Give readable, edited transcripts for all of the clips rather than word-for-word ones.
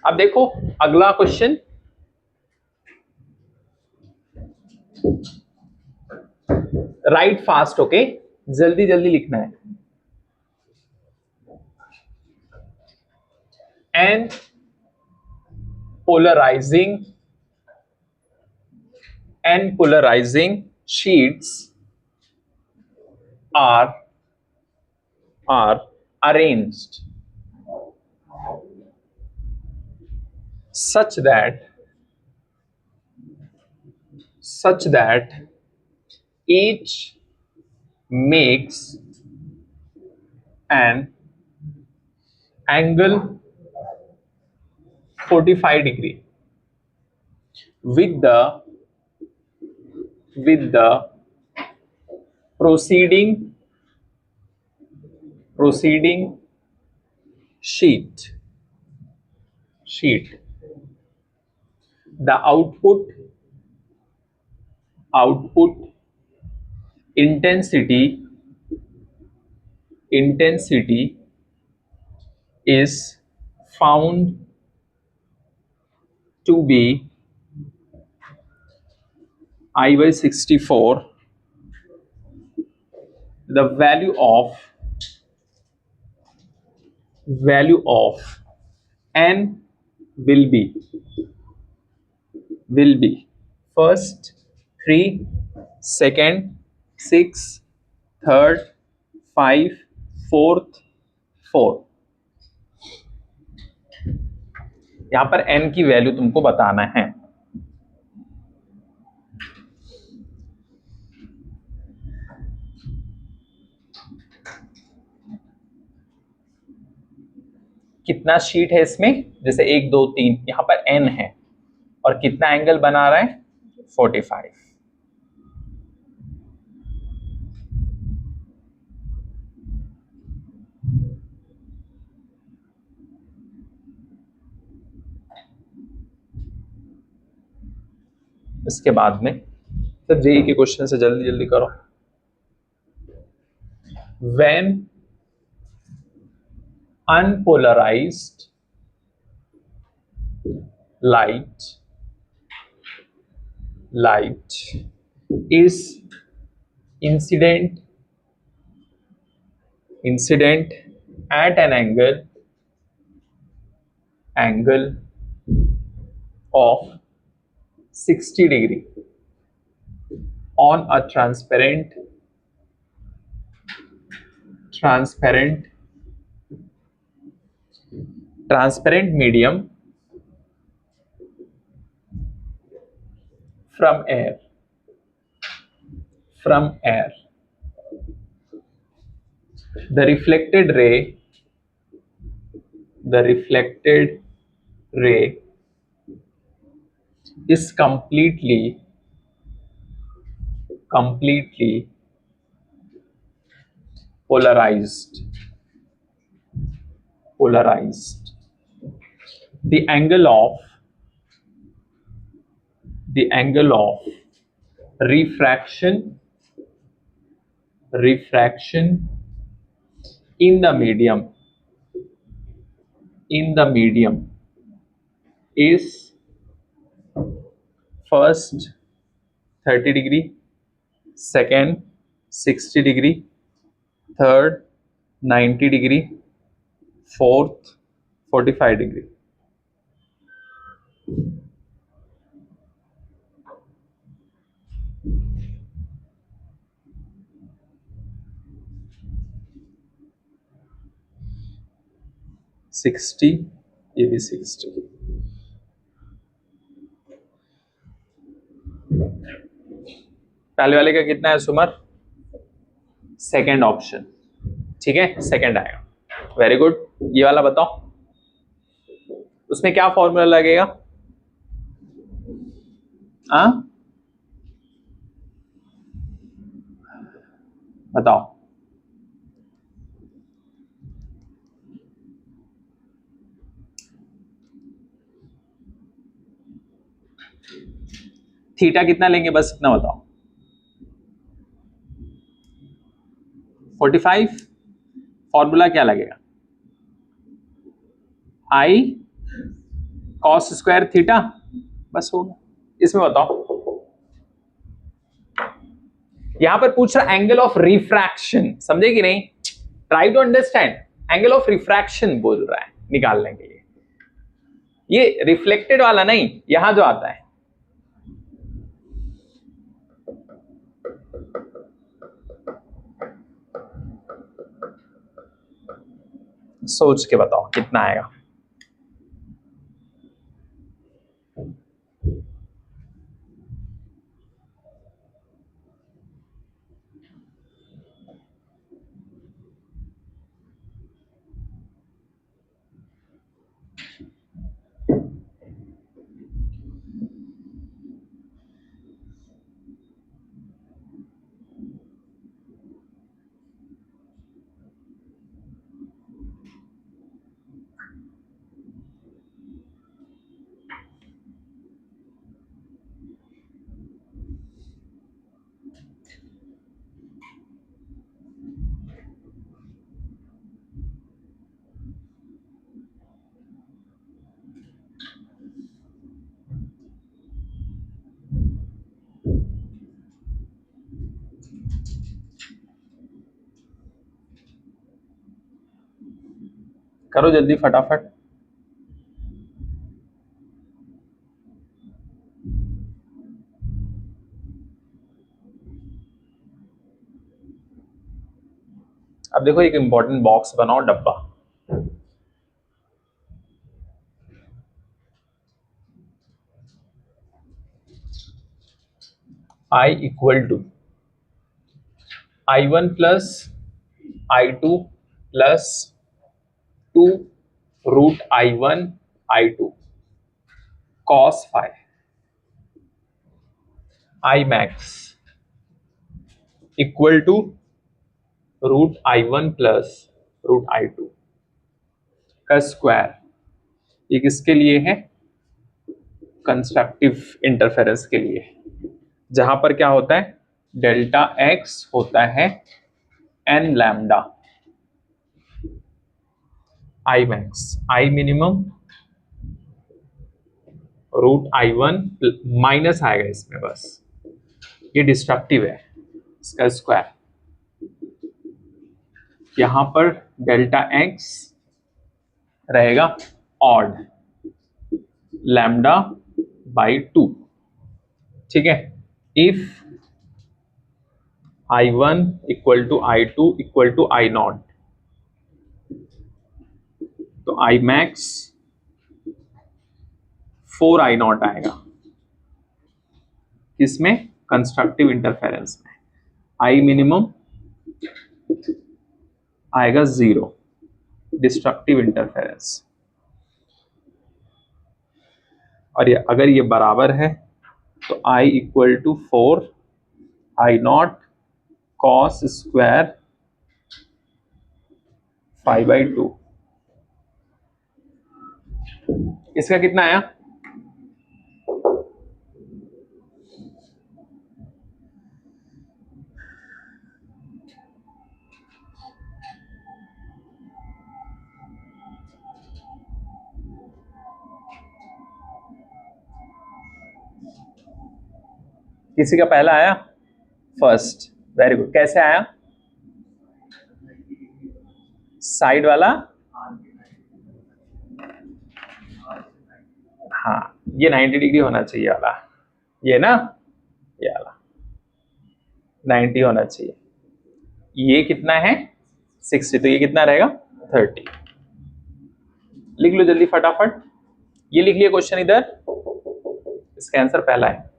अब देखो अगला क्वेश्चन, राइट फास्ट, ओके, जल्दी जल्दी लिखना है। N polarising sheets are arranged such that each makes an angle 45 degree with the proceeding sheet. The output intensity is found to be I by 64. The value of n will be first 3, second 6, third 5, fourth 4। यहां पर n की value तुमको बताना है। कितना sheet है इसमें, जैसे 1 2 3, यहां पर n है और कितना एंगल बना रहा है 45। इसके बाद में सर जेई के क्वेश्चन से जल्दी जल्दी करो। When unpolarized light is incident at an angle of 60 degree on a transparent medium from air, the reflected ray is completely polarized. The angle of refraction in the medium is first 30 degree, second 60 degree, third 90 degree, fourth 45 degree। Sixty, ये भी 60। पहले वाले का कितना है सुमर? Second option, ठीक है, सेकंड आएगा। Very good. ये वाला बताओ, उसमें क्या फॉर्मूला लगेगा? बताओ। थीटा कितना लेंगे, बस इतना बताओ। 45। फॉर्मूला क्या लगेगा? I कॉस स्क्वायर थीटा, बस हो गया। इसमें बताओ, यहां पर पूछ रहा एंगल ऑफ रिफ्रैक्शन, समझे कि नहीं? Try to understand, angle of refraction बोल रहा है निकालने के लिए, ये रिफ्लेक्टेड वाला नहीं, यहां जो आता है। सोच के बताओ कितना आएगा। करो जल्दी फटाफट। अब देखो एक इंपॉर्टेंट बॉक्स बनाओ, डब्बा। I equal to I1 plus I2 plus 2 root I1 I2 cos phi, I max equal to root I1 plus root I2 का स्क्वायर। ये किसके लिए है? कंस्ट्रक्टिव इंटरफेरेंस के लिए, जहां पर क्या होता है, डेल्टा x होता है n lambda, I max I minimum root I1 minus आएगा इसमें, बस ये डिस्ट्रक्टिव है, इसका स्क्वायर। यहां पर डेल्टा x रहेगा ऑड लैम्डा बाई 2, ठीक है। If I1 equal to I2 equal to I0, तो I max 4 I0 आएगा, इसमें कंस्ट्रक्टिव इंटरफेरेंस में। I मिनिमम आएगा 0, डिस्ट्रक्टिव इंटरफेरेंस। और ये अगर ये बराबर है तो I equal to 4 I0 cos square 5/2। इसका कितना आया? किसी का पहला आया? First, very good. कैसे आया? साइड वाला, हाँ ये 90 डिग्री होना चाहिए वाला, ये ना, ये वाला 90 होना चाहिए। ये कितना है? 60, तो ये कितना रहेगा? 30। लिख लो जल्दी फटाफट, ये लिख लिया क्वेश्चन इधर, इसका आंसर पहला है।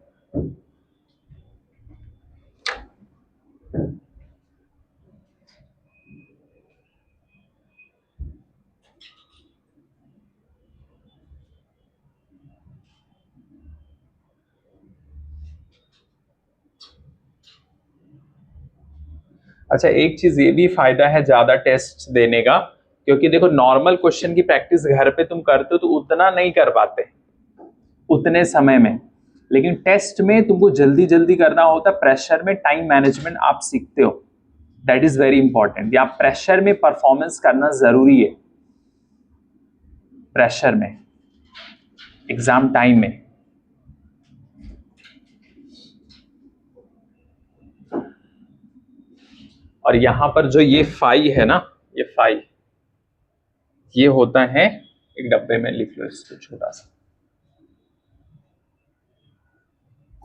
अच्छा, एक चीज ये भी फायदा है ज्यादा टेस्ट देने का, क्योंकि देखो नॉर्मल क्वेश्चन की प्रैक्टिस घर पे तुम करते हो तो उतना नहीं कर पाते उतने समय में, लेकिन टेस्ट में तुमको जल्दी जल्दी करना होता है। प्रेशर में टाइम मैनेजमेंट आप सीखते हो, दैट इज वेरी इंपॉर्टेंट। या प्रेशर में परफॉर्मेंस करना जरूरी है, प्रेशर में। एग्जाम टाइम में। और यहां पर जो ये फाई है ना, ये फाई, ये होता है, एक डब्बे में लिख लो इसको छोटा सा,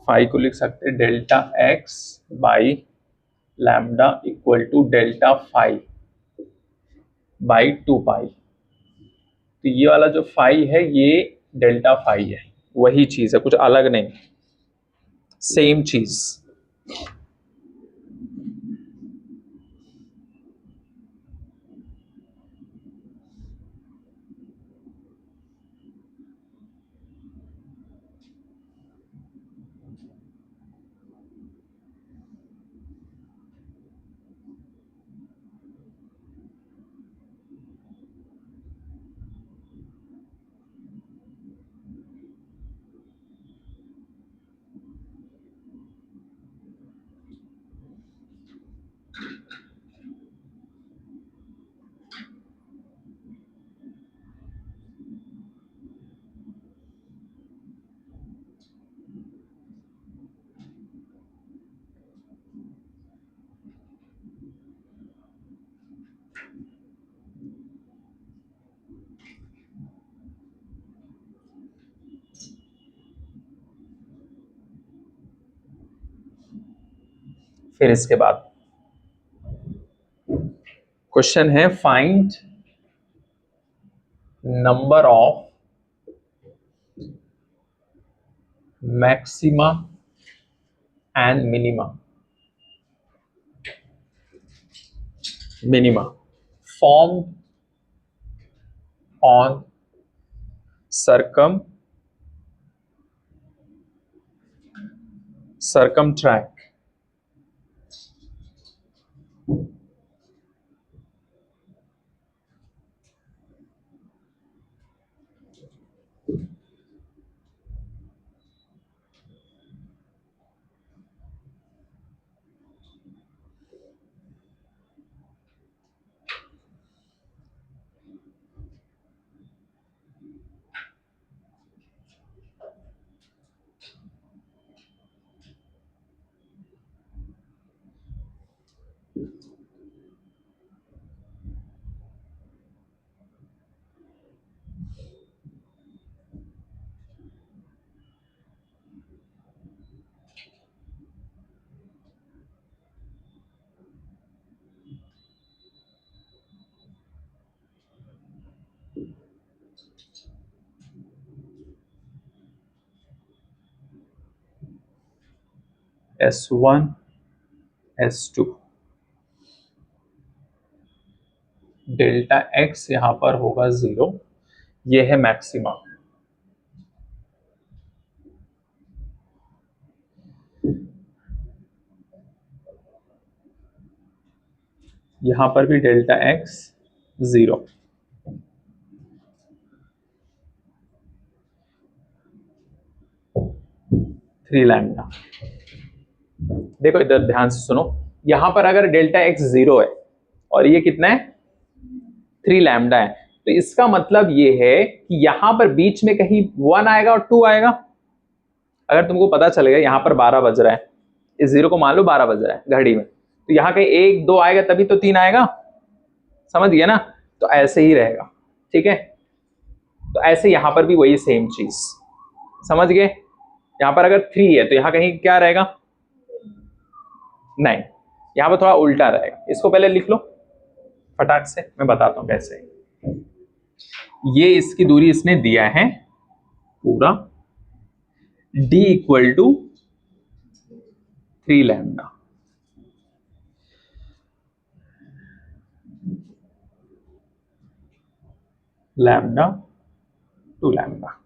फाई को लिख सकते हैं delta x by lambda equal to delta phi by 2 pi. तो ये वाला जो फाई है ये डेल्टा फाई है, वही चीज है, कुछ अलग नहीं, सेम चीज। फिर इसके बाद क्वेश्चन है find number of maxima and minima formed on circum track S1 S2 delta x यहां पर होगा 0, ये है मैक्सिमा। यहां पर भी डेल्टा x 0, थ्री लैम्डा। देखो इधर ध्यान से सुनो, यहां पर अगर डेल्टा x 0 है और ये कितना है 3 लैम्डा है, तो इसका मतलब ये है कि यहां पर बीच में कहीं 1 आएगा और 2 आएगा। अगर तुमको पता चलेगा यहां पर 12 बज रहा है, इस 0 को मान लो 12 बज रहा है घड़ी में, तो यहां कहीं 1 2 आएगा तभी तो 3 आएगा, समझ गया ना। तो ऐसे ही रहेगा, ठीक है। तो ऐसे यहां पर भी वही सेम चीज, समझ गए। यहां पर अगर 3 है तो यहां कहीं क्या रहेगा, नहीं, यहां पर थोड़ा उल्टा रहेगा। इसको पहले लिख लो फटाक से, मैं बताता हूं कैसे। ये इसकी दूरी इसने दिया है पूरा d equal to 3 lambda, lambda 2 lambda.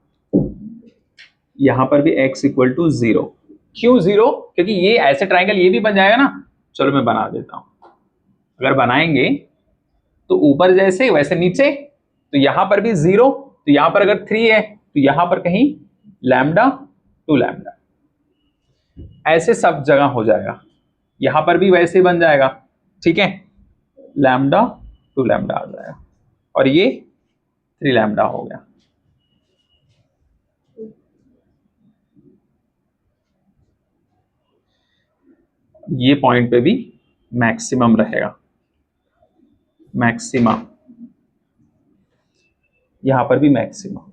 यहां पर भी x इक्वल टू 0। क्यों 0? क्योंकि ये ऐसे ट्राइंगल ये भी बन जाएगा ना। चलो मैं बना देता हूं, अगर बनाएंगे तो ऊपर जैसे वैसे नीचे, तो यहां पर भी 0, तो यहां पर अगर 3 है तो यहां पर कहीं लैम्डा 2 लैम्डा, ऐसे सब जगह हो जाएगा। यहां पर भी वैसे बन जाएगा, ठीक है, लैम्डा 2 लैम्डा आ जाएगा और ये 3 लैम्डा हो गया। ये पॉइंट पे भी मैक्सिमम रहेगा, मैक्सिमा, यहां पर भी मैक्सिमम।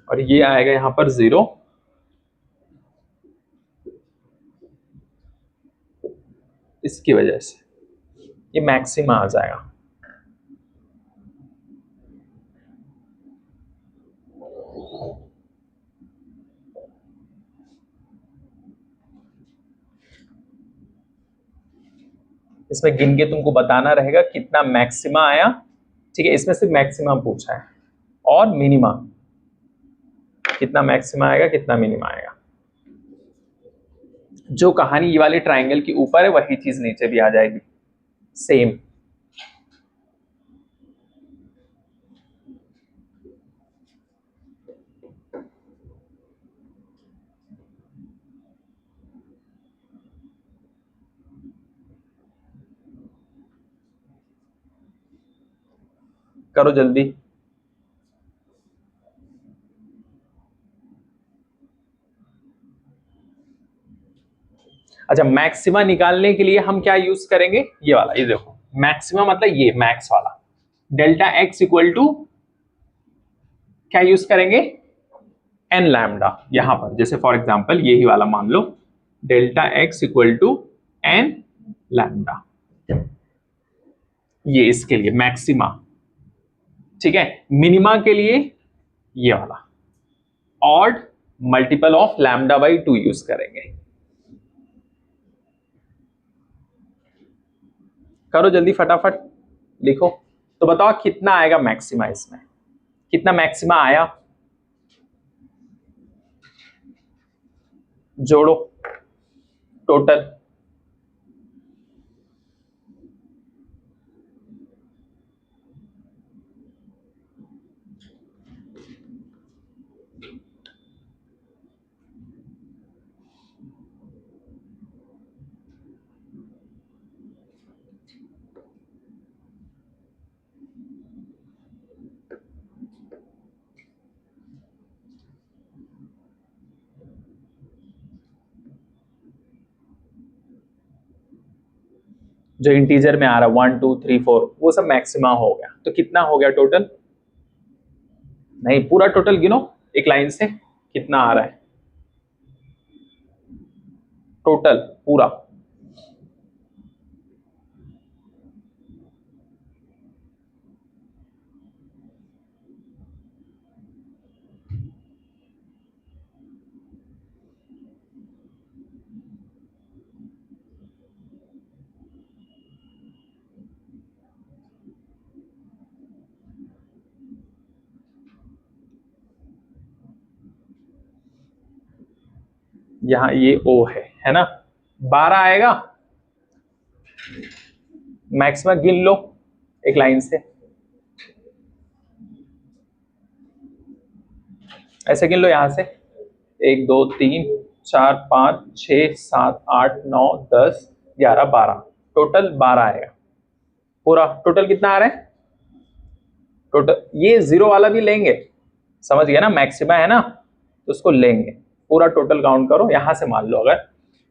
और ये आएगा यहां पर 0, इसकी वजह से ये मैक्सिमा आ जाएगा। इसमें गिन के तुमको बताना रहेगा कितना मैक्सिमा आया, ठीक है। इसमें सिर्फ मैक्सिमम पूछा है, और मिनिमा, कितना मैक्सिमा आएगा कितना मिनिमा आएगा। जो कहानी ये वाले ट्राइंगल के ऊपर है वही चीज नीचे भी आ जाएगी, सेम। करो जल्दी। अच्छा, मैक्सिमा निकालने के लिए हम क्या यूज करेंगे, ये वाला, ये देखो मैक्सिमा मतलब ये मैक्स वाला, डेल्टा एक्स इक्वल टू क्या यूज करेंगे, एन लैम्डा। यहां पर जैसे फॉर एग्जांपल यही वाला मान लो, delta x equal to N lambda, ये इसके लिए मैक्सिमा, ठीक है। मिनिमा के लिए ये वाला odd multiple of lambda by 2 use करेंगे। करो जल्दी फटाफट लिखो। तो बताओ कितना आएगा मैक्सिमा, इसमें कितना मैक्सिमा आया, जोड़ो टोटल। जो इंटीजर में आ रहा है 1 2 3 4 वो सब मैक्सिमा हो गया। तो कितना हो गया टोटल, नहीं पूरा टोटल गिनो एक लाइन से, कितना आ रहा है टोटल पूरा। यहां ये ओ है ना, 12 आएगा। मैक्सिमा गिन लो एक लाइन से, ऐसे गिन लो यहां से, 1 2 3 4 5 6 7 8 9 10 11 12, टोटल 12 आएगा। पूरा टोटल कितना आ रहा है टोटल, ये जीरो वाला भी लेंगे, समझ गया ना, मैक्सिमा है ना तो उसको लेंगे। पूरा टोटल काउंट करो यहां से, मान लो अगर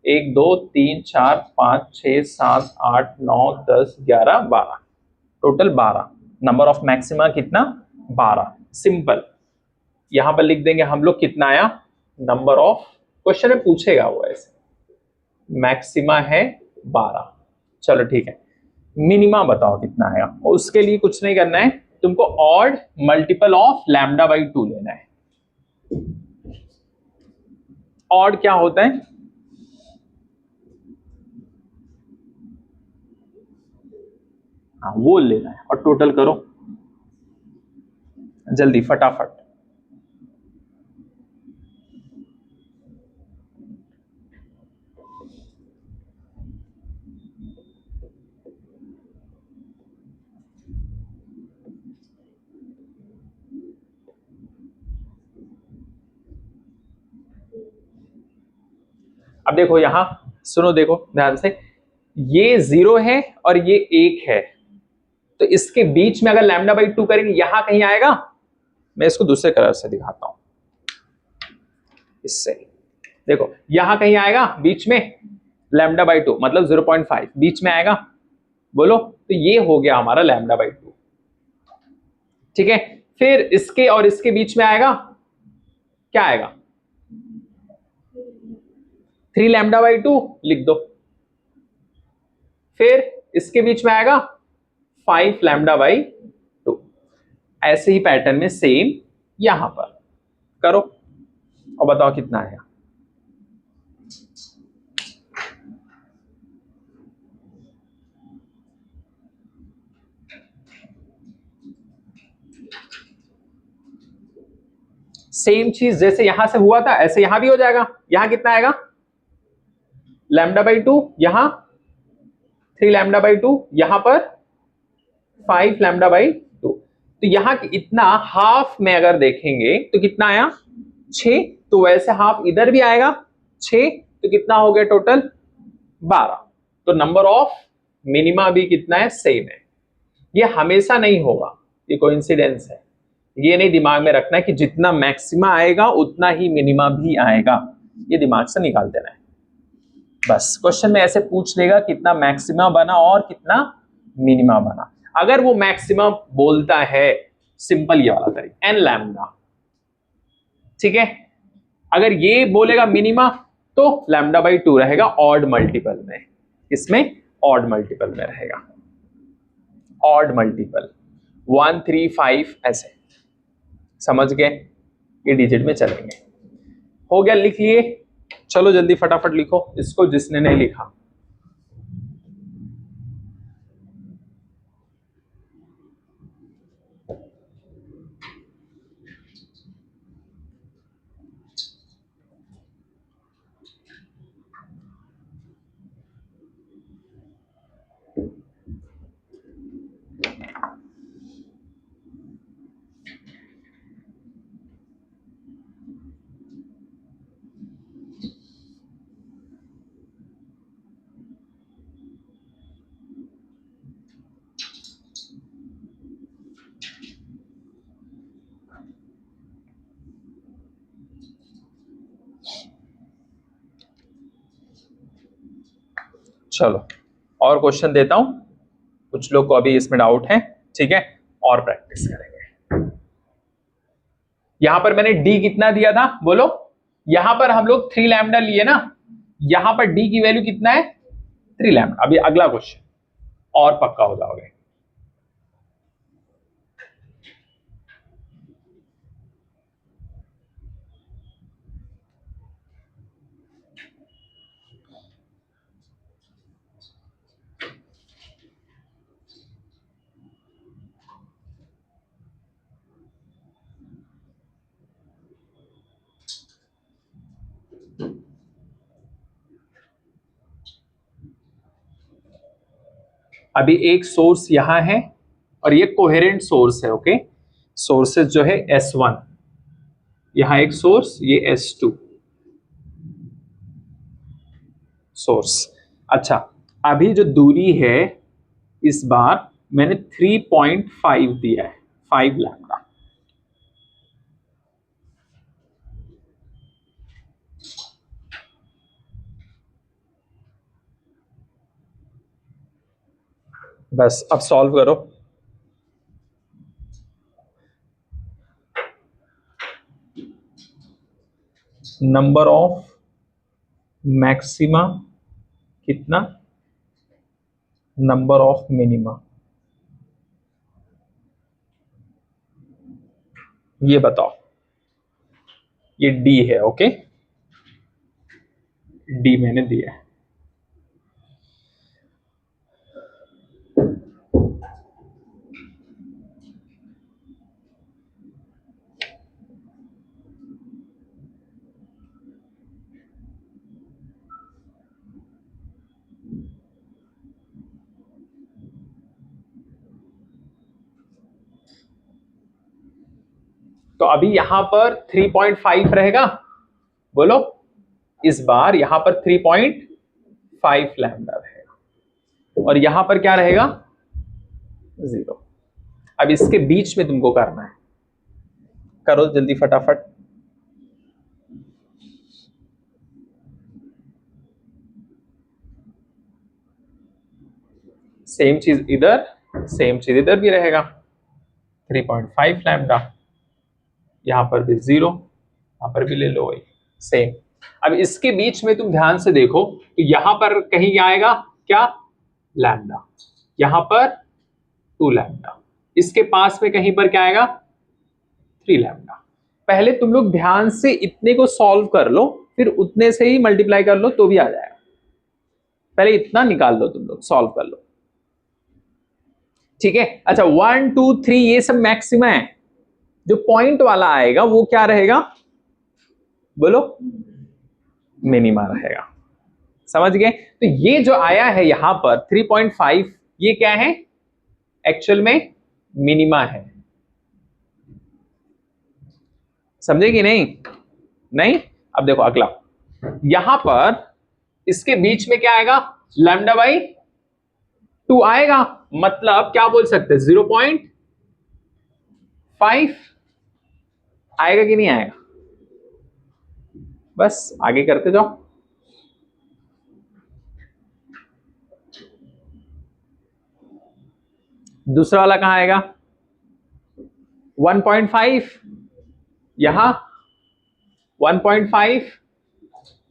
1 2 3 4 5 6 7 8 9 10 11 12, टोटल 12, नंबर ऑफ मैक्सिमा कितना 12, सिंपल। यहां पर लिख देंगे हम लोग कितना आया, नंबर ऑफ, क्वेश्चन में पूछेगा वो ऐसे, मैक्सिमा है 12। चलो ठीक है, मिनिमा बताओ कितना आएगा, और उसके लिए कुछ नहीं करना है तुमको, odd multiple of lambda by 2 लेना है। ऑड क्या होता है, हाँ वो लेना है, और टोटल करो जल्दी फटाफट। अब देखो यहां, सुनो देखो ध्यान से, ये 0 है और ये 1 है, तो इसके बीच में अगर लैम्डा बाई 2 करेंगे यहां कहीं आएगा। मैं इसको दूसरे कलर से दिखाता हूं, इससे देखो यहां कहीं आएगा बीच में लैम्डा बाई 2, मतलब 0.5 बीच में आएगा, बोलो, तो ये हो गया हमारा लैम्डा बाई 2। ठीक है, फिर इसके और इसके बीच में आएगा, क्या आएगा, 3 लैम्डा बाई 2 लिख दो। फिर इसके बीच में आएगा 5 लैम्डा बाई 2। ऐसे ही पैटर्न में सेम यहां पर करो और बताओ कितना आएगा। सेम चीज जैसे यहां से हुआ था ऐसे यहां भी हो जाएगा। यहां कितना आएगा, लैम्डा बाई 2, यहां 3 लैम्डा बाई 2, यहां पर 5 लैम्डा बाई 2। तो यहां इतना हाफ में अगर देखेंगे तो कितना आया, 6। तो वैसे हाफ इधर भी आएगा 6, तो कितना हो गया टोटल 12। तो नंबर ऑफ मिनिमा भी कितना है, सेम है। ये हमेशा नहीं होगा, ये कोइंसिडेंस है। ये नहीं दिमाग में रखना है कि जितना मैक्सिमा आएगा उतना ही मिनिमा भी आएगा, ये दिमाग से निकाल देना है। बस क्वेश्चन में ऐसे पूछ लेगा कितना मैक्सिमा बना और कितना मिनिमा बना। अगर वो मैक्सिमा बोलता है, सिंपल ये वाला तरीका एन लैम्डा, ठीक है। अगर ये बोलेगा मिनिमा तो लैम्डा बाई 2 रहेगा ऑड मल्टीपल में, इसमें ऑड मल्टीपल में रहेगा, ऑड मल्टीपल 1 3 5 ऐसे, समझ गए, ये डिजिट में चलेंगे। हो गया, लिख लिए, चलो जल्दी फटाफट लिखो इसको जिसने नहीं लिखा। चलो और क्वेश्चन देता हूं, कुछ लोग को अभी इसमें डाउट है, ठीक है, और प्रैक्टिस करेंगे। यहां पर मैंने डी कितना दिया था, बोलो। यहां पर हम लोग 3 लैम्डा लिए ना, यहां पर डी की वैल्यू कितना है, 3 लैम्डा। अभी अगला क्वेश्चन और पक्का हो जाओगे। अभी एक सोर्स यहां है और ये कोहेरेंट सोर्स है, ओके। सोर्सेज जो है S1, यहां एक सोर्स, ये S2 सोर्स। अच्छा, अभी जो दूरी है इस बार मैंने 3.5 दिया है, 5 लैम्डा। बस अब सॉल्व करो। नंबर ऑफ मैक्सिमा कितना, नंबर ऑफ मिनिमा, ये बताओ। ये डी है, ओके, डी मैंने दिया है। तो अभी यहां पर 3.5 रहेगा, बोलो। इस बार यहां पर 3.5 लैम्डा रहेगा और यहां पर क्या रहेगा 0। अब इसके बीच में तुमको करना है, करो जल्दी फटाफट। सेम चीज इधर, सेम चीज इधर भी रहेगा 3.5 लैम्डा, यहां पर भी 0, यहां पर भी ले लो वही सेम। अब इसके बीच में तुम ध्यान से देखो तो यहां पर कहीं आएगा क्या लैम्डा, यहां पर 2 लैम्डा, इसके पास में कहीं पर क्या आएगा 3 लैम्डा। पहले तुम लोग ध्यान से इतने को सॉल्व कर लो, फिर उतने से ही मल्टीप्लाई कर लो तो भी आ जाएगा। पहले इतना निकाल लो, तुम लोग सॉल्व कर लो, ठीक है। अच्छा 1 2 3 ये सब मैक्सिमा है, जो पॉइंट वाला आएगा वो क्या रहेगा बोलो, मिनिमा रहेगा। समझ गए? तो ये जो आया है यहां पर 3.5 ये क्या है एक्चुअल में मिनिमा है। समझे कि नहीं? नहीं? अब देखो अगला, यहां पर इसके बीच में क्या आएगा लैम्डा बाई 2 आएगा, मतलब क्या बोल सकते हैं 0.5 आएगा कि नहीं आएगा? बस आगे करते जाओ। दूसरा वाला कहां आएगा 1.5, यहां 1.5,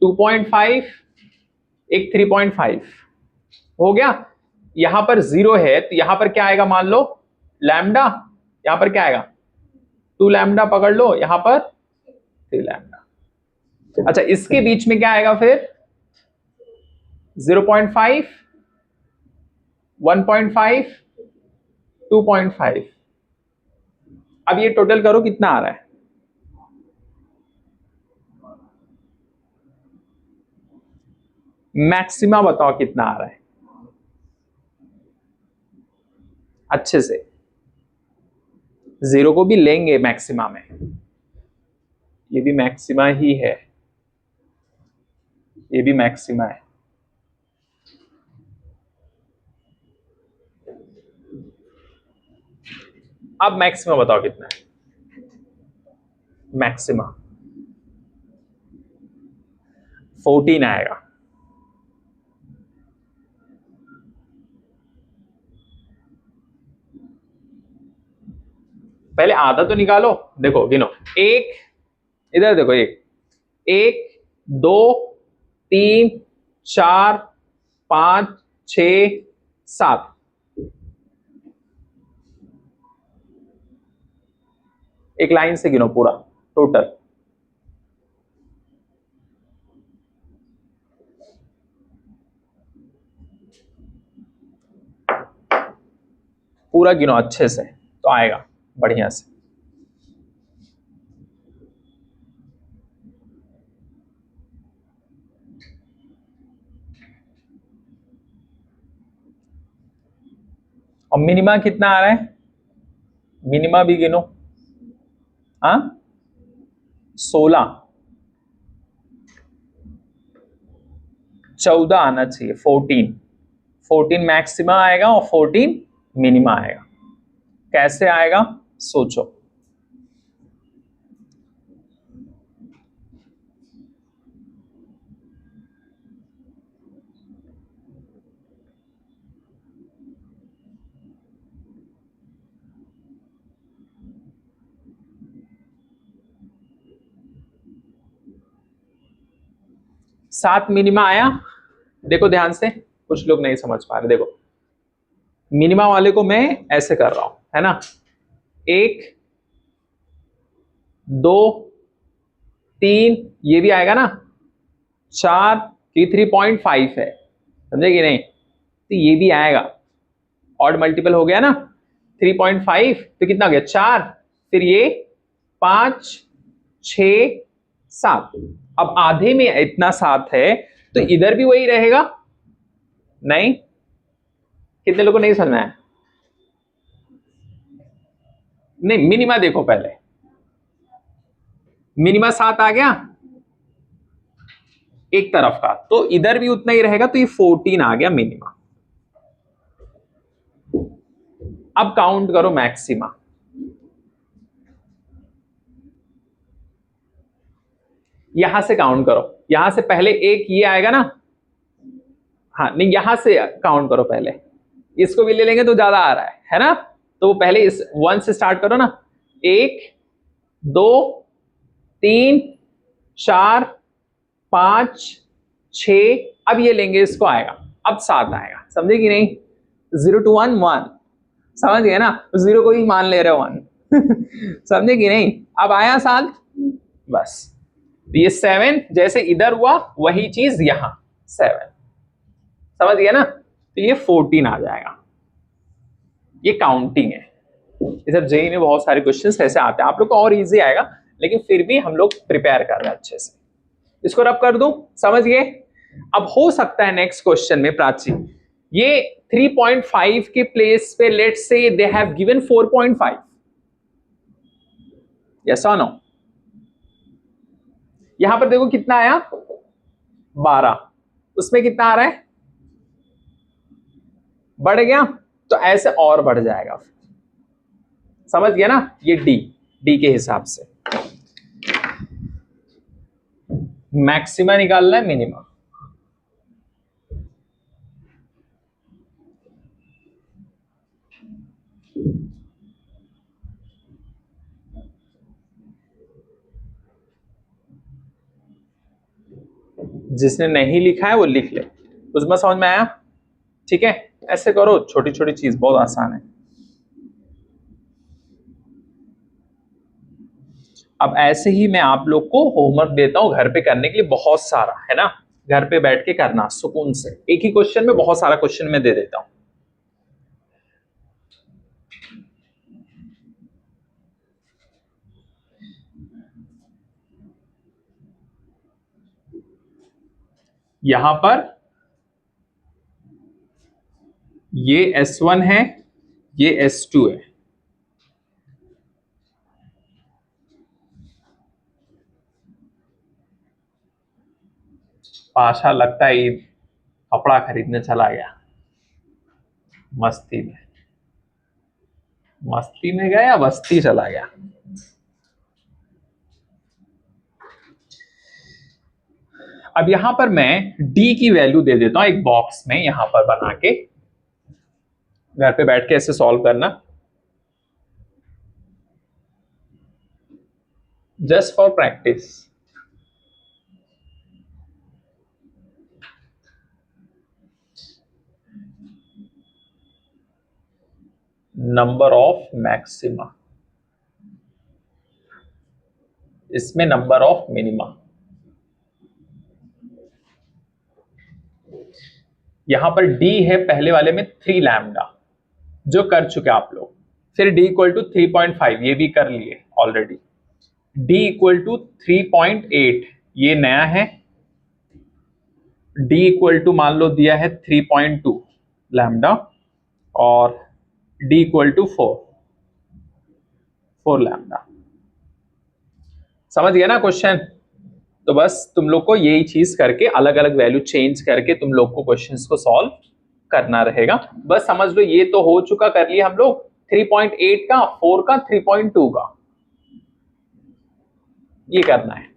2.5, एक 3.5 हो गया। यहां पर 0 है तो यहां पर क्या आएगा मान लो लैम्डा, यहां पर क्या आएगा 2 लैम्डा पकड़ लो, यहां पर 3 लैम्डा। अच्छा इसके बीच में क्या आएगा फिर 0.5, 1.5, 2.5। अब ये टोटल करो कितना आ रहा है, मैक्सिमा बताओ कितना आ रहा है अच्छे से। 0 को भी लेंगे मैक्सिमा में, ये भी मैक्सिमा ही है, ये भी मैक्सिमा है। अब मैक्सिमा बताओ कितना है, मैक्सिमा 14 आएगा। पहले आधा तो निकालो, देखो गिनो, एक इधर देखो, एक एक 2 3 4 5 6 7, एक लाइन से गिनो पूरा टोटल। पूरा गिनो अच्छे से तो आएगा बढ़िया से। और मिनिमा कितना आ रहा है, मिनिमा भी गिनो। हाँ 16, 14 आना चाहिए, 14, 14 मैक्सिमा आएगा और 14 मिनिमा आएगा। कैसे आएगा सोचो। सात मिनिमा आया, देखो ध्यान से, कुछ लोग नहीं समझ पा रहे। देखो मिनिमा वाले को मैं ऐसे कर रहा हूं, है ना, 1 2 3 ये भी आएगा ना, 4 की 3.5 है, समझे कि नहीं, तो ये भी आएगा, ऑड मल्टीपल हो गया ना, 3.5 तो कितना हो गया 4, फिर ये 5 6 7। अब आधे में इतना 7 है तो इधर भी वही रहेगा। नहीं, कितने लोगों को नहीं समझ में आया? नहीं मिनिमा देखो पहले, मिनिमा 7 आ गया, एक तरफ का, तो इधर भी उतना ही रहेगा, तो ये 14 आ गया मिनिमा। अब काउंट करो मैक्सिमा। यहां से काउंट करो, यहां से पहले एक ये आएगा ना, हाँ नहीं यहां से काउंट करो पहले, इसको भी ले लेंगे तो ज्यादा आ रहा है ना, तो पहले इस 1 से स्टार्ट करो ना। 1 2 3 4 5 6, अब ये लेंगे इसको आएगा, अब 7 आएगा, समझे कि नहीं? 0 to 1 1, समझ गए ना, 0 को ही मान ले रहे हो 1 समझे कि नहीं? अब आया 7, बस ये 7 जैसे इधर हुआ वही चीज यहां 7, समझ गया ना, तो ये 14 आ जाएगा। ये काउंटिंग है, ये सब जेई में बहुत सारे क्वेश्चंस ऐसे आते हैं, आप लोग को और इजी आएगा, लेकिन फिर भी हम लोग प्रिपेयर कर रहे हैं अच्छे से। इसको रब कर दूं, समझ गए? अब हो सकता है नेक्स्ट क्वेश्चन में प्राची ये 3.5 के प्लेस पे let's say they have given 4.5, yes और नो? यहां पर देखो कितना आया 12, उसमें कितना आ रहा है, बढ़ गया, तो ऐसे और बढ़ जाएगा, समझ गया ना? ये डी के हिसाब से मैक्सिमा निकालना है मिनिमा। जिसने नहीं लिखा है वो लिख ले, उसमें समझ में आया? ठीक है, ऐसे करो, छोटी छोटी चीज बहुत आसान है। अब ऐसे ही मैं आप लोग को होमवर्क देता हूं घर पे करने के लिए, बहुत सारा है ना, घर पे बैठ के करना सुकून से, एक ही क्वेश्चन में बहुत सारा क्वेश्चन में दे देता हूं। यहां पर ये S1 है, ये S2 है, पाशा लगता है कपड़ा खरीदने चला गया, मस्ती में, मस्ती में गया या बस्ती चला गया। अब यहां पर मैं डी की वैल्यू दे देता हूं एक बॉक्स में, यहां पर बना के, घर पे बैठ के ऐसे सॉल्व करना, just for practice. Number of maxima, इसमें नंबर ऑफ मिनिमा, यहां पर डी है पहले वाले में 3 लैम्डा, जो कर चुके आप लोग, फिर डी इक्वल टू 3.5 ये भी कर लिए ऑलरेडी, डी इक्वल टू 3.8 ये नया है, डी इक्वल टू मान लो दिया है 3.2 लैम्डा, और डी इक्वल टू 4 लैम्डा, समझ गया ना क्वेश्चन? तो बस तुम लोग को यही चीज करके अलग अलग वैल्यू चेंज करके तुम लोग को क्वेश्चंस को सॉल्व करना रहेगा। बस समझ लो ये तो हो चुका, कर लिया हम लोग 3.8 का, 4 का, 3.2 का, ये करना है।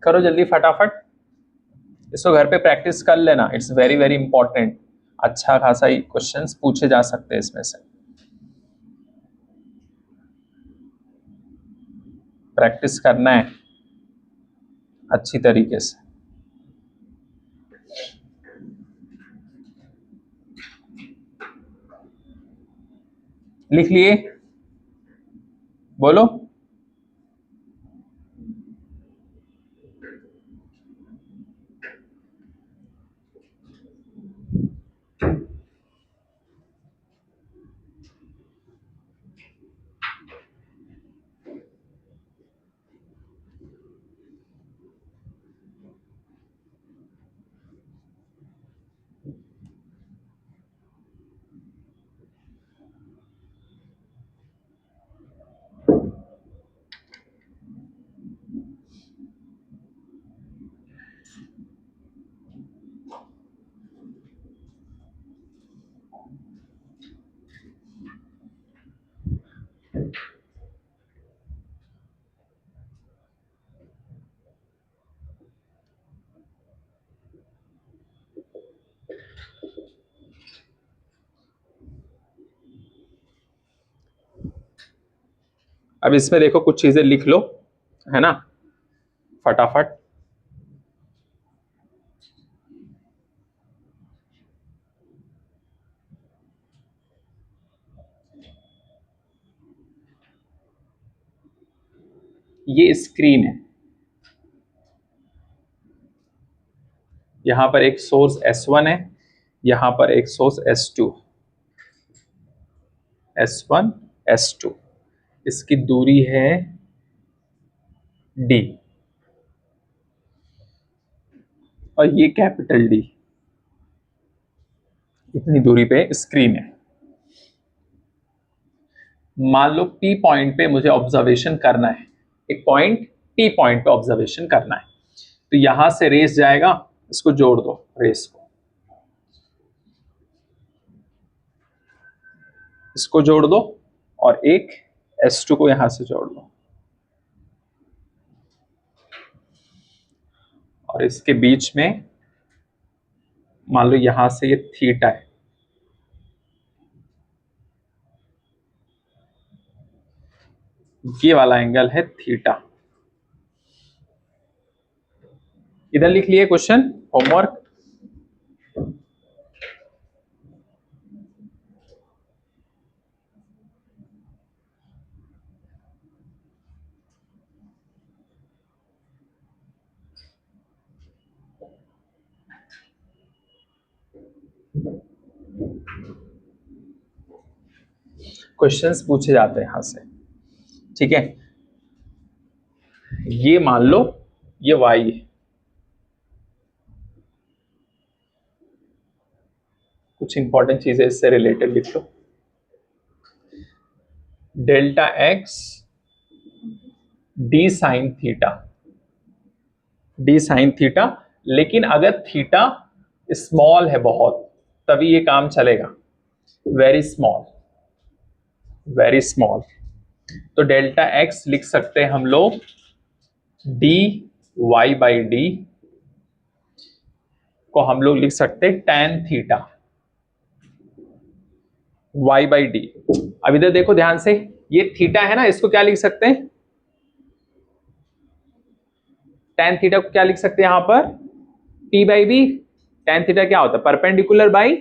करो जल्दी फटाफट, इसको घर पे प्रैक्टिस कर लेना, इट्स वेरी वेरी इंपॉर्टेंट, अच्छा खासा ही क्वेश्चंस पूछे जा सकते हैं इसमें से, प्रैक्टिस करना है अच्छी तरीके से। लिख लिए? बोलो। अब इसमें देखो कुछ चीजें लिख लो, है ना, फटाफट। ये स्क्रीन है, यहां पर एक सोर्स S1 है, यहां पर एक सोर्स S2, S1 S2, इसकी दूरी है D, और ये कैपिटल D, इतनी दूरी पे स्क्रीन है। मान लो P पॉइंट पे मुझे ऑब्जर्वेशन करना है, एक पॉइंट P पॉइंट पे ऑब्जर्वेशन करना है, तो यहां से रेस जाएगा, इसको जोड़ दो, रेस को, इसको जोड़ दो, और एक S2 को यहां से जोड़ दो, और इसके बीच में मान लो यहां से ये थीटा है, ये वाला एंगल है थीटा। इधर लिख लिए क्वेश्चन, होमवर्क। क्वेश्चंस पूछे जाते हैं यहां से, ठीक है। ये मान लो ये y है, कुछ इंपॉर्टेंट चीजें इससे रिलेटेड लिख लो, delta x d sine theta, d sine theta, लेकिन अगर थीटा स्मॉल है बहुत, तभी ये काम चलेगा, वेरी स्मॉल, वेरी स्मॉल, तो डेल्टा x लिख सकते हैं हम लोग dy बाई डी को हम लोग लिख सकते हैं tan theta y by D. अब इधर देखो ध्यान से, ये थीटा है ना, इसको क्या लिख सकते हैं, tan थीटा को क्या लिख सकते हैं यहां पर, p by B. tan theta क्या होता है, परपेंडिकुलर बाई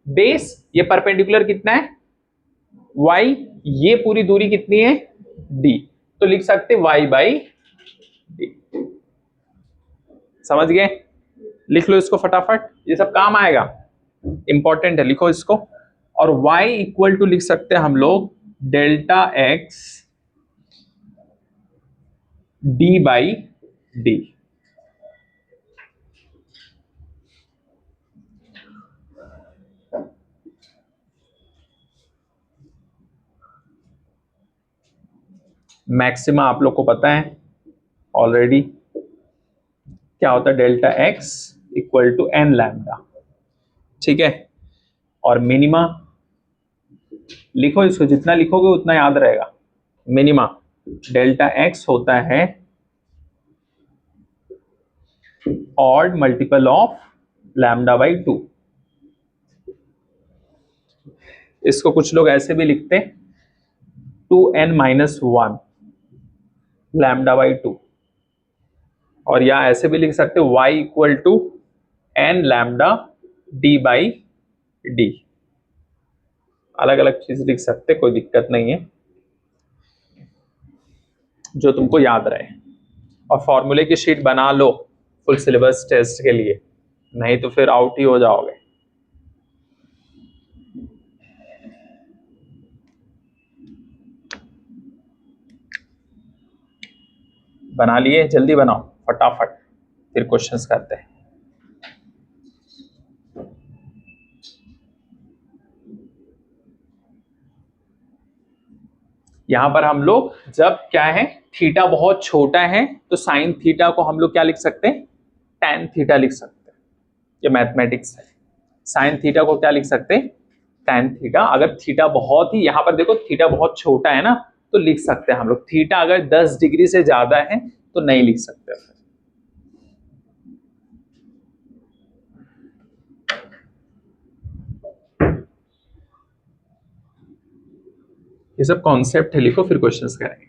बेस, ये परपेंडिकुलर कितना है y, ये पूरी दूरी कितनी है d, तो लिख सकते y बाई डी। समझ गए, लिख लो इसको फटाफट, ये सब काम आएगा, इंपॉर्टेंट है, लिखो इसको। और y इक्वल टू लिख सकते हैं हम लोग delta x d by D. Maxima आप लोग को पता है ऑलरेडी, क्या होता है, delta x equal to n lambda, ठीक है। और मिनिमा लिखो इसको, जितना लिखोगे उतना याद रहेगा। मिनिमा डेल्टा x होता है odd multiple of lambda by 2, इसको कुछ लोग ऐसे भी लिखते हैं 2n-1 लैम्डा बाई 2, और या ऐसे भी लिख सकते हो y equal to n lambda d by D, अलग अलग चीज लिख सकते, कोई दिक्कत नहीं है, जो तुमको याद रहे। और फॉर्मूले की शीट बना लो फुल सिलेबस टेस्ट के लिए, नहीं तो फिर आउट ही हो जाओगे। बना लिए, जल्दी बनाओ फटाफट, फिर क्वेश्चंस करते हैं। यहां पर हम लोग जब क्या है, थीटा बहुत छोटा है, तो साइन थीटा को हम लोग क्या लिख सकते हैं, टैन थीटा लिख सकते हैं, ये मैथमेटिक्स है। साइन थीटा को क्या लिख सकते हैं, टैन थीटा। अगर थीटा बहुत ही, यहां पर देखो थीटा बहुत छोटा है ना, तो लिख सकते हैं हम लोग, थीटा अगर 10 डिग्री से ज्यादा है तो नहीं लिख सकते। ये सब कॉन्सेप्ट है, लिखो फिर क्वेश्चंस करेंगे।